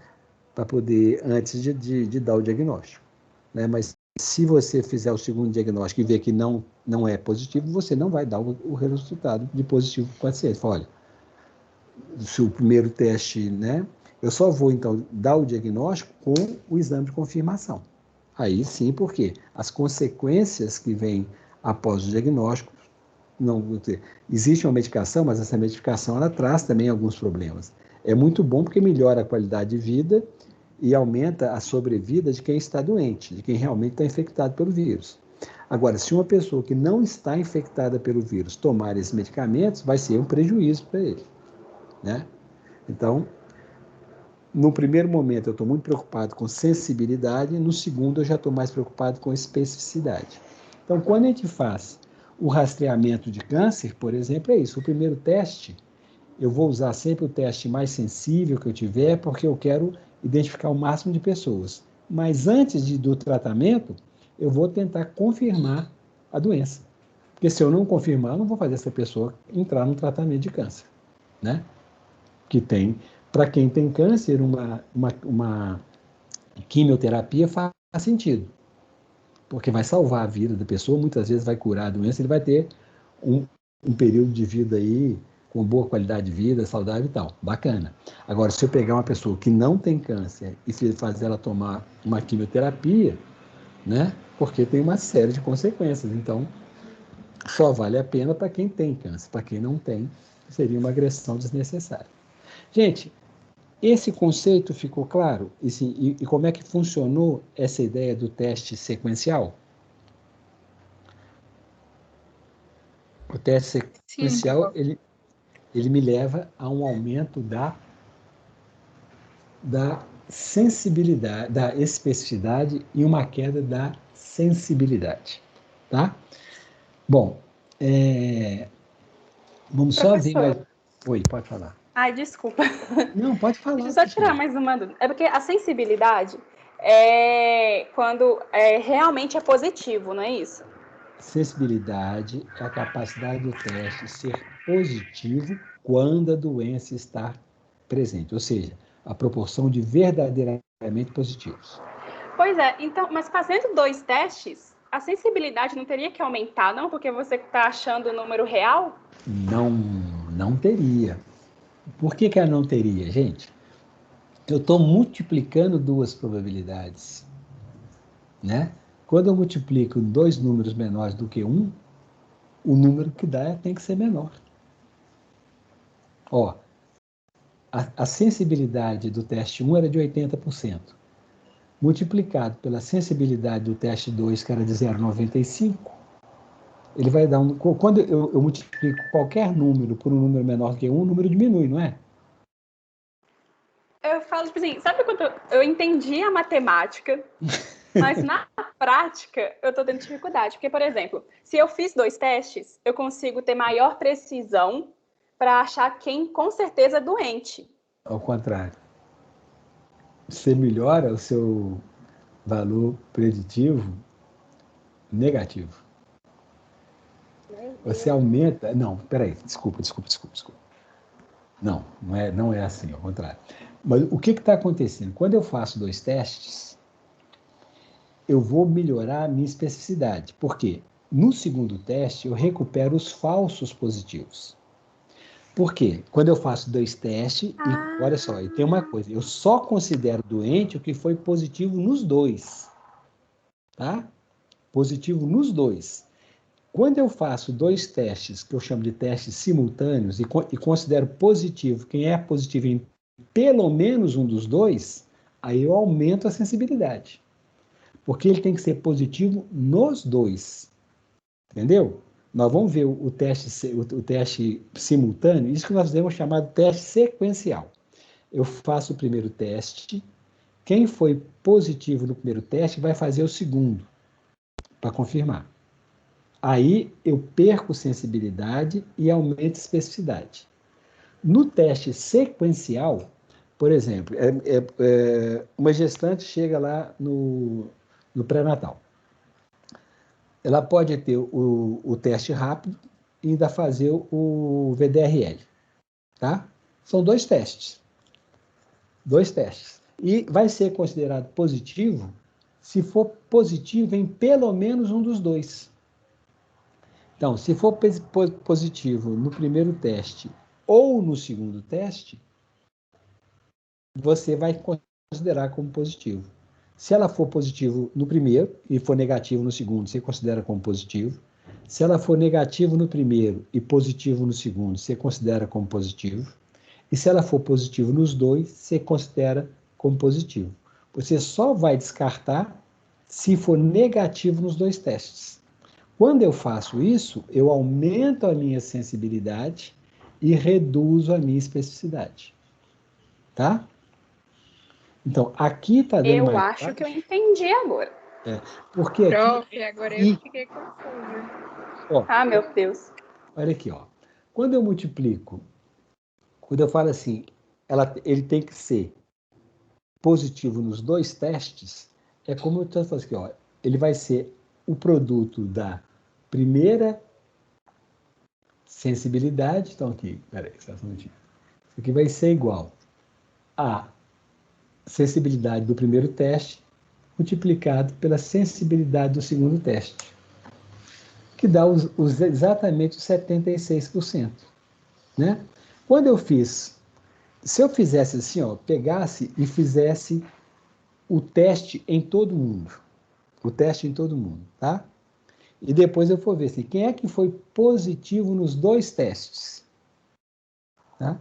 Speaker 1: Para poder, antes de dar o diagnóstico. Né? Mas se você fizer o segundo diagnóstico e ver que não é positivo, você não vai dar o resultado de positivo para o paciente. Fala, olha, se o primeiro teste, né? Eu só vou, então, dar o diagnóstico com o exame de confirmação. Aí sim, porque as consequências que vêm após o diagnóstico, não, existe uma medicação, mas essa medicação ela traz também alguns problemas. É muito bom porque melhora a qualidade de vida e aumenta a sobrevida de quem está doente, de quem realmente está infectado pelo vírus. Agora, se uma pessoa que não está infectada pelo vírus tomar esses medicamentos, vai ser um prejuízo para ele, né? Então, no primeiro momento eu estou muito preocupado com sensibilidade, no segundo eu já estou mais preocupado com especificidade. Então, quando a gente faz o rastreamento de câncer, por exemplo, é isso. O primeiro teste, eu vou usar sempre o teste mais sensível que eu tiver, porque eu quero identificar o máximo de pessoas. Mas antes do tratamento, eu vou tentar confirmar a doença. Porque se eu não confirmar, eu não vou fazer essa pessoa entrar no tratamento de câncer, né? Que tem, para quem tem câncer, uma quimioterapia faz sentido, porque vai salvar a vida da pessoa, muitas vezes vai curar a doença, ele vai ter um período de vida aí com boa qualidade de vida, saudável e tal. Bacana. Agora, se eu pegar uma pessoa que não tem câncer e fazer ela tomar uma quimioterapia, né? Porque tem uma série de consequências. Então, só vale a pena para quem tem câncer. Para quem não tem, seria uma agressão desnecessária. Gente, esse conceito ficou claro? E como é que funcionou essa ideia do teste sequencial? O teste sequencial, ele me leva a um aumento da sensibilidade, da especificidade e uma queda da sensibilidade, tá? Bom, vamos só ver mais... Oi, pode falar.
Speaker 4: Ai, desculpa.
Speaker 1: Não, pode falar.
Speaker 4: Deixa eu só tirar mais uma dúvida. É porque a sensibilidade é quando realmente é positivo, não é isso?
Speaker 1: Sensibilidade é a capacidade do teste ser positivo quando a doença está presente, ou seja, a proporção de verdadeiramente positivos.
Speaker 4: Pois é, então, mas fazendo 2 testes, a sensibilidade não teria que aumentar, não? Porque você está achando o número real?
Speaker 1: Não teria. Por que ela não teria, gente? Eu estou multiplicando 2 probabilidades, né? Quando eu multiplico 2 números menores do que 1, o número que dá tem que ser menor. Ó, a sensibilidade do teste 1 era de 80%, multiplicado pela sensibilidade do teste 2, que era de 0,95, ele vai dar quando eu multiplico qualquer número por um número menor que 1, o número diminui, não é?
Speaker 4: Eu falo, tipo assim, sabe quando eu entendi a matemática, mas na prática eu tô tendo dificuldade. Porque, por exemplo, se eu fiz 2 testes, eu consigo ter maior precisão para achar quem com certeza é doente.
Speaker 1: Ao contrário. Você melhora o seu valor preditivo negativo. Você aumenta... Não, peraí, desculpa. Não é assim, ao contrário. Mas o que está acontecendo? Quando eu faço 2 testes, eu vou melhorar a minha especificidade. Por quê? No segundo teste, eu recupero os falsos positivos. Por quê? Quando eu faço 2 testes, e olha só, tem uma coisa, eu só considero doente o que foi positivo nos 2. Tá? Positivo nos 2. Quando eu faço 2 testes, que eu chamo de testes simultâneos, e considero positivo quem é positivo em pelo menos um dos 2, aí eu aumento a sensibilidade. Porque ele tem que ser positivo nos 2. Entendeu? Nós vamos ver o teste simultâneo, isso que nós temos chamado teste sequencial. Eu faço o primeiro teste, quem foi positivo no primeiro teste vai fazer o segundo, para confirmar. Aí eu perco sensibilidade e aumento especificidade. No teste sequencial, por exemplo, uma gestante chega lá no pré-natal. Ela pode ter o teste rápido e ainda fazer o VDRL. Tá? São 2 testes. 2 testes. E vai ser considerado positivo se for positivo em pelo menos um dos 2. Então, se for positivo no primeiro teste ou no segundo teste, você vai considerar como positivo. Se ela for positivo no primeiro e for negativo no segundo, você considera como positivo. Se ela for negativo no primeiro e positivo no segundo, você considera como positivo. E se ela for positivo nos dois, você considera como positivo. Você só vai descartar se for negativo nos dois testes. Quando eu faço isso, eu aumento a minha sensibilidade e reduzo a minha especificidade. Tá? Então, aqui está dando
Speaker 4: Eu
Speaker 1: mais
Speaker 4: acho
Speaker 1: claro.
Speaker 4: que eu entendi agora.
Speaker 1: Porque aqui,
Speaker 2: Prof, agora eu fiquei confusa.
Speaker 1: ó,
Speaker 4: Ah, meu Deus.
Speaker 1: olha aqui, ó. Quando eu multiplico, quando eu falo assim, ele tem que ser positivo nos dois testes, é como eu estou falando aqui, ó. Ele vai ser o produto da primeira sensibilidade. Então, aqui, peraí, só um minutinho. Isso aqui vai ser igual a sensibilidade do primeiro teste multiplicado pela sensibilidade do segundo teste, que dá exatamente os 76%. Né? Quando eu fiz, se eu fizesse assim, ó, pegasse e fizesse o teste em todo mundo, tá? E depois eu for ver assim, quem é que foi positivo nos dois testes, tá?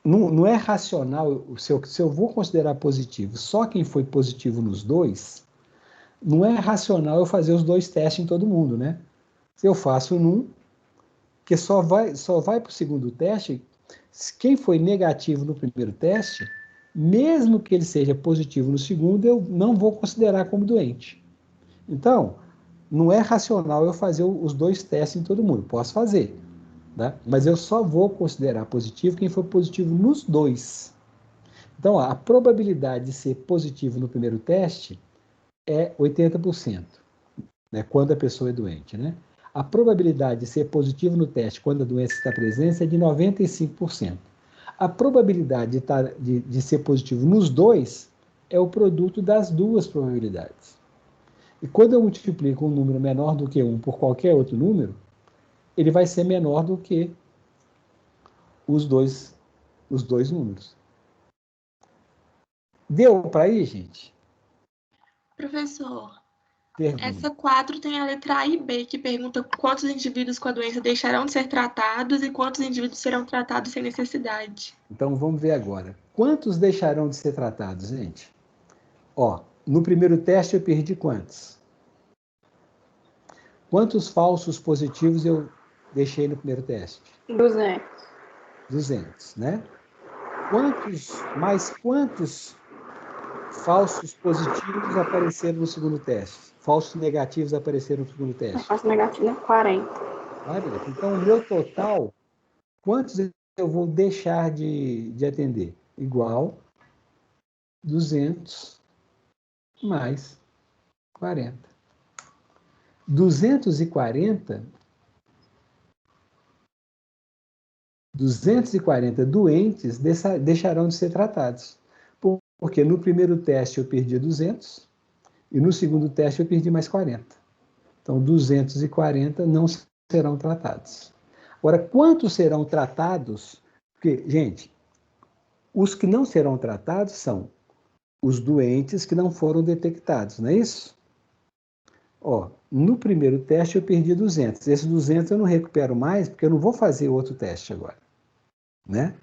Speaker 1: Não é racional, se eu vou considerar positivo só quem foi positivo nos dois, não é racional eu fazer os dois testes em todo mundo, né? Se eu faço num, que só vai para o segundo teste, quem foi negativo no primeiro teste, mesmo que ele seja positivo no segundo, eu não vou considerar como doente. Então, não é racional eu fazer os dois testes em todo mundo. Posso fazer, tá? Mas eu só vou considerar positivo quem for positivo nos dois. Então, a probabilidade de ser positivo no primeiro teste é 80%, né, quando a pessoa é doente, né? A probabilidade de ser positivo no teste quando a doença está presente é de 95%. A probabilidade de ser positivo nos dois é o produto das duas probabilidades. E quando eu multiplico um número menor do que 1 por qualquer outro número, ele vai ser menor do que os dois números. Deu para aí, gente?
Speaker 6: Professor,
Speaker 1: Pergunta.
Speaker 6: essa 4 tem a letra A e B, que pergunta quantos indivíduos com a doença deixarão de ser tratados e quantos indivíduos serão tratados sem necessidade.
Speaker 1: Então, vamos ver agora. Quantos deixarão de ser tratados, gente? Ó, no primeiro teste eu perdi quantos? Quantos falsos positivos eu deixei no primeiro teste?
Speaker 4: 200.
Speaker 1: 200, né? Quantos falsos positivos apareceram no segundo teste? Falsos negativos apareceram no segundo teste?
Speaker 4: Falso negativo é 40.
Speaker 1: 40. Então, o meu total, quantos eu vou deixar de atender? Igual 200 mais 40. 240 doentes deixarão de ser tratados. Porque no primeiro teste eu perdi 200 e no segundo teste eu perdi mais 40. Então, 240 não serão tratados. Agora, quantos serão tratados? Porque, gente, os que não serão tratados são os doentes que não foram detectados, não é isso? Ó, no primeiro teste eu perdi 200. Esses 200 eu não recupero mais, porque eu não vou fazer outro teste agora, né?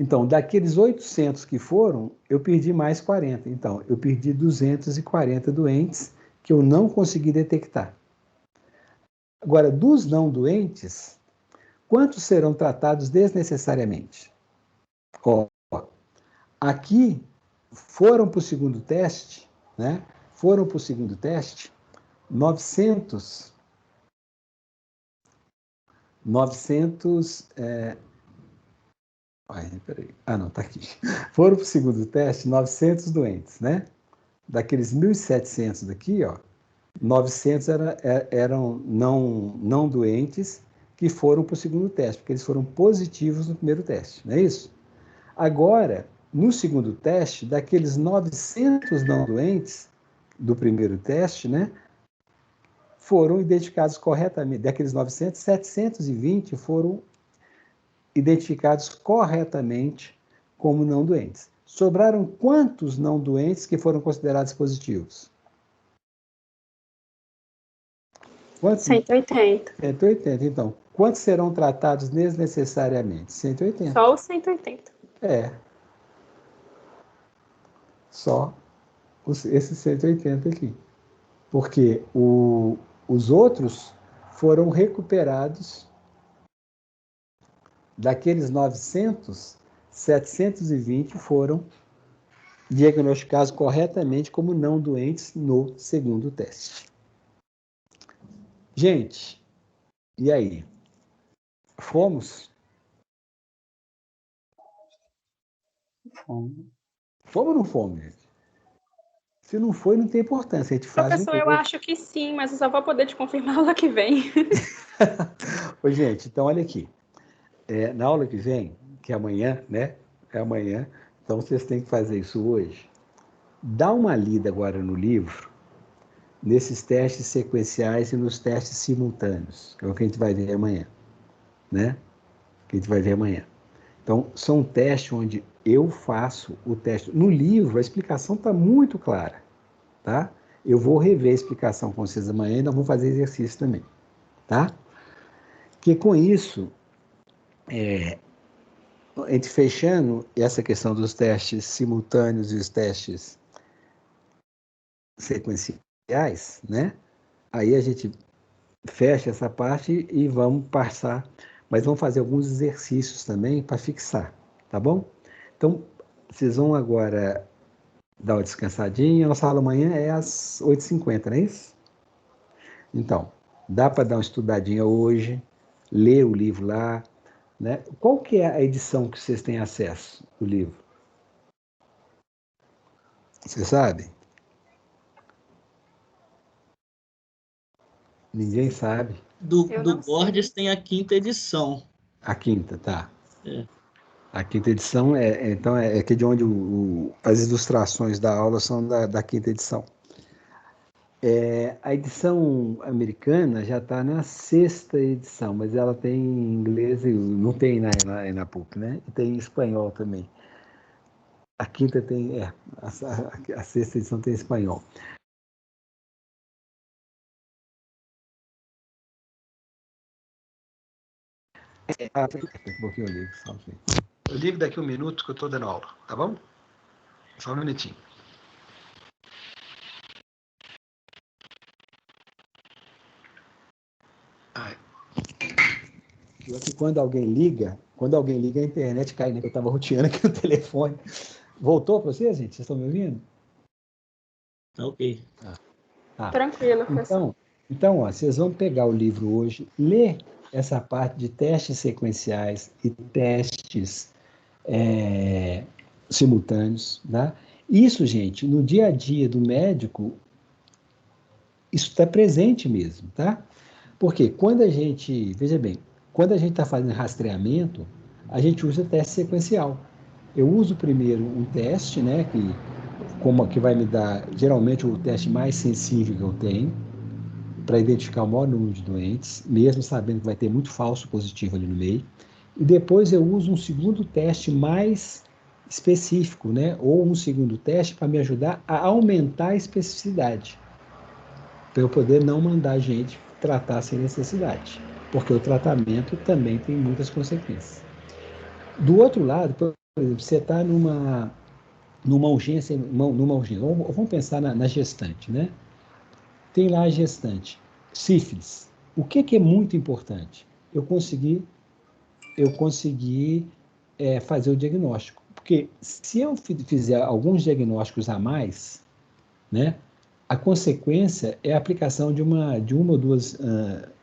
Speaker 1: Então, daqueles 800 que foram, eu perdi mais 40. Então, eu perdi 240 doentes que eu não consegui detectar. Agora, dos não doentes, quantos serão tratados desnecessariamente? Ó, aqui foram para o segundo teste, né? Foram para o segundo teste 900 peraí. Não, tá aqui. Foram para o segundo teste 900 doentes, né? Daqueles 1.700 daqui, ó, 900 eram não doentes que foram para o segundo teste, porque eles foram positivos no primeiro teste, não é isso? Agora, no segundo teste, daqueles 900 não doentes do primeiro teste, né, foram identificados corretamente. Daqueles 900, 720 foram identificados corretamente como não doentes. Sobraram quantos não doentes que foram considerados positivos? Quantos?
Speaker 4: 180.
Speaker 1: 180. Então, quantos serão tratados desnecessariamente? 180.
Speaker 4: Só os 180.
Speaker 1: É. Só esses 180 aqui. Porque os outros foram recuperados daqueles 900, 720 foram diagnosticados corretamente como não doentes no segundo teste. Gente, e aí? Fomos? Fomos ou não fomos, gente? Se não foi, não tem importância. A gente faz
Speaker 4: Professor, eu acho que sim, mas eu só vou poder te confirmar lá que vem.
Speaker 1: Ô, gente, então olha aqui. Na aula que vem, que é amanhã, né? É amanhã. Então vocês têm que fazer isso hoje. Dá uma lida agora no livro, nesses testes sequenciais e nos testes simultâneos, que é o que a gente vai ver amanhã, né? Que a gente vai ver amanhã. Então, são testes onde eu faço o teste. No livro, a explicação está muito clara, tá? Eu vou rever a explicação com vocês amanhã e nós vamos fazer exercício também, tá? Que com isso, a gente fechando essa questão dos testes simultâneos e os testes sequenciais, né? Aí a gente fecha essa parte e vamos passar, mas vamos fazer alguns exercícios também para fixar, tá bom? Então, vocês vão agora dar uma descansadinha. Nossa aula amanhã é às 8h50, não é isso? Então, dá para dar uma estudadinha hoje, ler o livro lá, né? Qual que é a edição que vocês têm acesso do livro? Você sabe? Ninguém sabe.
Speaker 7: Do
Speaker 4: Eu não
Speaker 7: Borges
Speaker 4: sei.
Speaker 7: tem a 5ª edição.
Speaker 1: A quinta, tá.
Speaker 7: É.
Speaker 1: A quinta edição então é que de onde as ilustrações da aula são da quinta edição. A edição americana já está na 6ª edição, mas ela tem em inglês, não tem na PUC, né? E tem em espanhol também. A quinta tem, a 6ª edição tem em espanhol. Um pouquinho o livro, só um pouquinho. Eu ligo daqui 1 minuto que eu estou dando aula, tá bom? Só um minutinho. Quando alguém liga, a internet cai, né? Eu estava roteando aqui no telefone. Voltou para vocês, gente? Vocês estão me ouvindo?
Speaker 7: Tá ok.
Speaker 4: Tranquilo, professor.
Speaker 1: Então, vocês vão pegar o livro hoje, ler essa parte de testes sequenciais e testes simultâneos, tá? Isso, gente, no dia a dia do médico, isso está presente mesmo, tá? Porque quando a gente, veja bem, quando a gente está fazendo rastreamento, a gente usa teste sequencial. Eu uso primeiro um teste, né, que vai me dar, geralmente, o teste mais sensível que eu tenho, para identificar o maior número de doentes, mesmo sabendo que vai ter muito falso positivo ali no meio. E depois eu uso um segundo teste mais específico, né, ou um segundo teste para me ajudar a aumentar a especificidade, para eu poder não mandar a gente tratar sem necessidade, porque o tratamento também tem muitas consequências. Do outro lado, por exemplo, você está numa urgência, vamos pensar na gestante, né? Tem lá a gestante, sífilis. O que é muito importante? Eu consegui fazer o diagnóstico, porque se eu fizer alguns diagnósticos a mais, né? A consequência é a aplicação de uma ou duas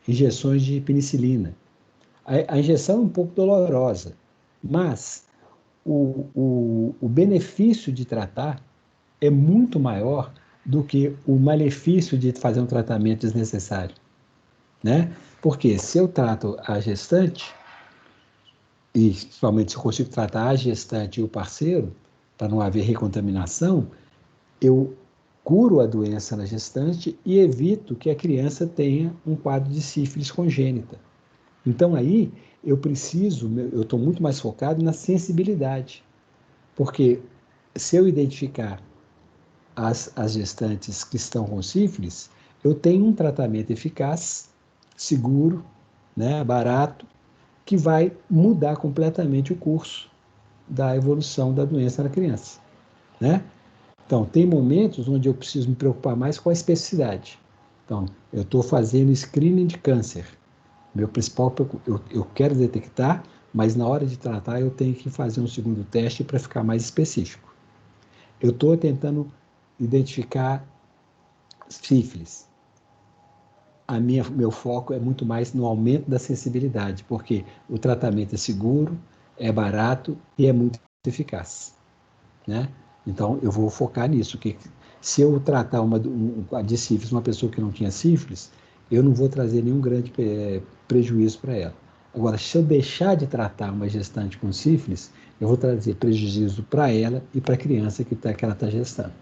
Speaker 1: injeções de penicilina. A injeção é um pouco dolorosa, mas o benefício de tratar é muito maior do que o malefício de fazer um tratamento desnecessário, né? Porque se eu trato a gestante, e principalmente se eu consigo tratar a gestante e o parceiro, para não haver recontaminação, eu curo a doença na gestante e evito que a criança tenha um quadro de sífilis congênita. Então aí eu estou muito mais focado na sensibilidade, porque se eu identificar as gestantes que estão com sífilis, eu tenho um tratamento eficaz, seguro, né, barato, que vai mudar completamente o curso da evolução da doença na criança, né? Então, tem momentos onde eu preciso me preocupar mais com a especificidade. Então, eu estou fazendo screening de câncer. Meu principal, eu quero detectar, mas na hora de tratar eu tenho que fazer um segundo teste para ficar mais específico. Eu estou tentando identificar sífilis. Meu foco é muito mais no aumento da sensibilidade, porque o tratamento é seguro, é barato e é muito eficaz, né? Então, eu vou focar nisso, que se eu tratar de sífilis uma pessoa que não tinha sífilis, eu não vou trazer nenhum grande prejuízo para ela. Agora, se eu deixar de tratar uma gestante com sífilis, eu vou trazer prejuízo para ela e para a criança que ela está gestando.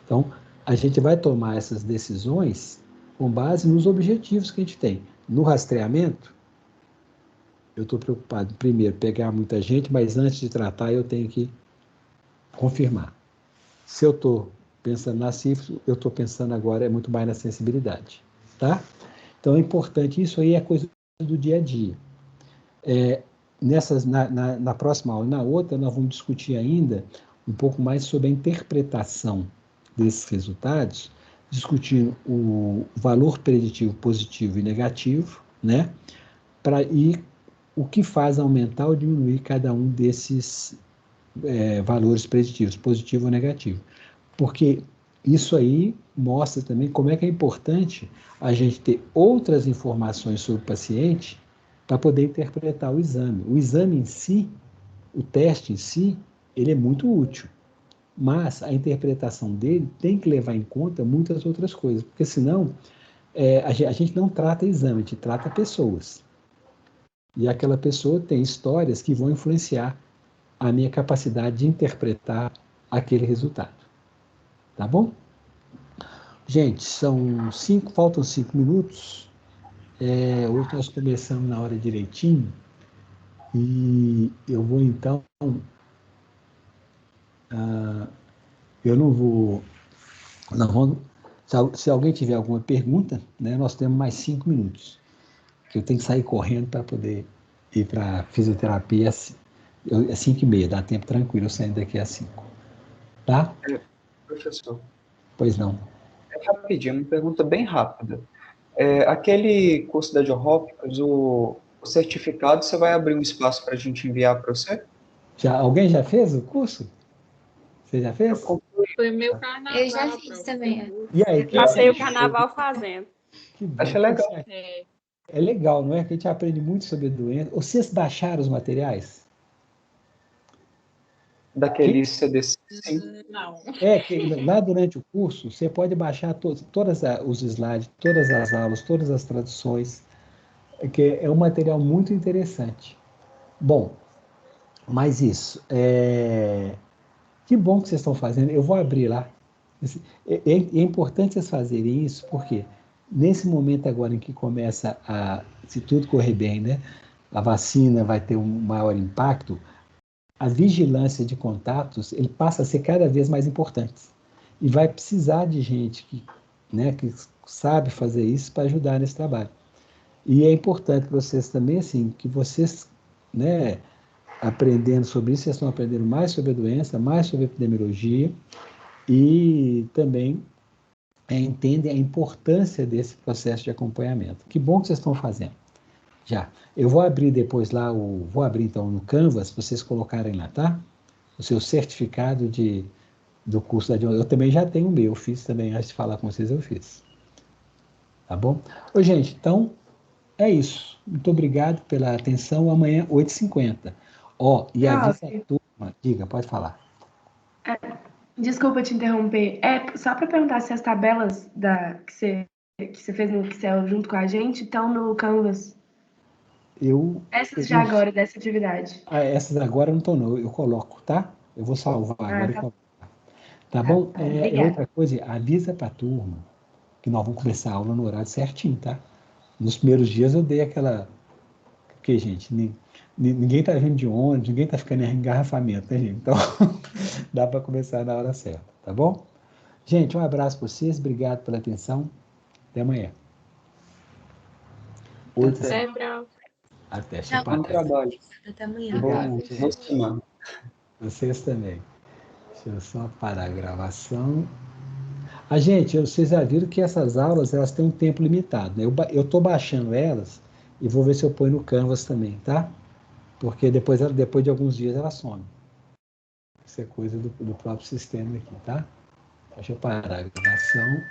Speaker 1: Então, a gente vai tomar essas decisões com base nos objetivos que a gente tem. No rastreamento, eu estou preocupado, primeiro, pegar muita gente, mas antes de tratar, eu tenho que confirmar. Se eu estou pensando na sífilis, eu estou pensando agora muito mais na sensibilidade, tá? Então, é importante, isso aí é coisa do dia a dia. Na próxima aula e na outra, nós vamos discutir ainda um pouco mais sobre a interpretação desses resultados, discutindo o valor preditivo positivo e negativo, né? E o que faz aumentar ou diminuir cada um desses valores preditivos, positivo ou negativo. Porque isso aí mostra também como é que é importante a gente ter outras informações sobre o paciente para poder interpretar o exame. O exame em si, o teste em si, ele é muito útil, mas a interpretação dele tem que levar em conta muitas outras coisas, porque senão a gente não trata exame, a gente trata pessoas. E aquela pessoa tem histórias que vão influenciar a minha capacidade de interpretar aquele resultado. Tá bom? Gente, faltam 5 minutos. Hoje nós começamos na hora direitinho. E eu vou então. Eu não vou. Se alguém tiver alguma pergunta, né, nós temos mais 5 minutos. Que eu tenho que sair correndo para poder ir para a fisioterapia às 5h30, dá tempo tranquilo, eu saindo daqui às 5. Tá?
Speaker 3: Professor,
Speaker 1: Pois não.
Speaker 3: rapidinho, uma pergunta bem rápida. Aquele curso da Georrópicos, o certificado, você vai abrir um espaço para a gente enviar para você?
Speaker 1: Alguém já fez o curso? Você já fez?
Speaker 2: Foi meu carnaval.
Speaker 5: Eu já fiz também.
Speaker 1: E aí,
Speaker 4: Passei o carnaval fazendo.
Speaker 1: Que bom.
Speaker 3: Achei legal.
Speaker 1: É legal, não é? Que a gente aprende muito sobre a doença. Vocês baixaram os materiais?
Speaker 3: Daquele CDC, sim.
Speaker 2: Não.
Speaker 1: Que lá durante o curso, você pode baixar todos os slides, todas as aulas, todas as traduções, que é um material muito interessante. Bom, mas isso, que bom que vocês estão fazendo, eu vou abrir lá. É importante vocês fazerem isso, porque nesse momento agora em que começa se tudo correr bem, né, a vacina vai ter um maior impacto, a vigilância de contatos, ele passa a ser cada vez mais importante. E vai precisar de gente que sabe fazer isso para ajudar nesse trabalho. E é importante para vocês também, assim, que vocês, né, aprendendo sobre isso, vocês estão aprendendo mais sobre a doença, mais sobre a epidemiologia e também entendem a importância desse processo de acompanhamento. Que bom que vocês estão fazendo. Já. Eu vou abrir depois lá, vou abrir então no Canvas, para vocês colocarem lá, tá? O seu certificado do curso da Eu também já tenho o meu, eu fiz também, antes de falar com vocês, eu fiz. Tá bom? Ô, gente, então, é isso. Muito obrigado pela atenção. Amanhã, 8h50. E avisa a turma. Diga, pode falar.
Speaker 8: Desculpa te interromper. Só para perguntar se as tabelas que você fez no Excel junto com a gente estão no Canvas. Essas de agora, dessa atividade.
Speaker 1: Essas agora não estão, não. Eu coloco, tá? Eu vou salvar agora e coloco. Tá bom? Outra coisa, avisa para a turma que nós vamos começar a aula no horário certinho, tá? Nos primeiros dias eu dei aquela... Porque, gente, Ninguém está vindo de ônibus, ninguém está ficando em engarrafamento, né, gente? Então, dá para começar na hora certa, tá bom? Gente, um abraço para vocês, obrigado pela atenção. Até amanhã.
Speaker 6: Até, Brau.
Speaker 1: Até.
Speaker 5: Tchau.
Speaker 3: Bom trabalho.
Speaker 5: Até amanhã.
Speaker 1: Obrigado,
Speaker 3: Boa
Speaker 1: gente.
Speaker 3: semana.
Speaker 1: Vocês também. Deixa eu só parar a gravação. Gente, vocês já viram que essas aulas elas têm um tempo limitado, né? Eu estou baixando elas e vou ver se eu ponho no Canvas também, tá? Porque depois de alguns dias ela some. Isso é coisa do próprio sistema aqui, tá? Deixa eu parar a gravação.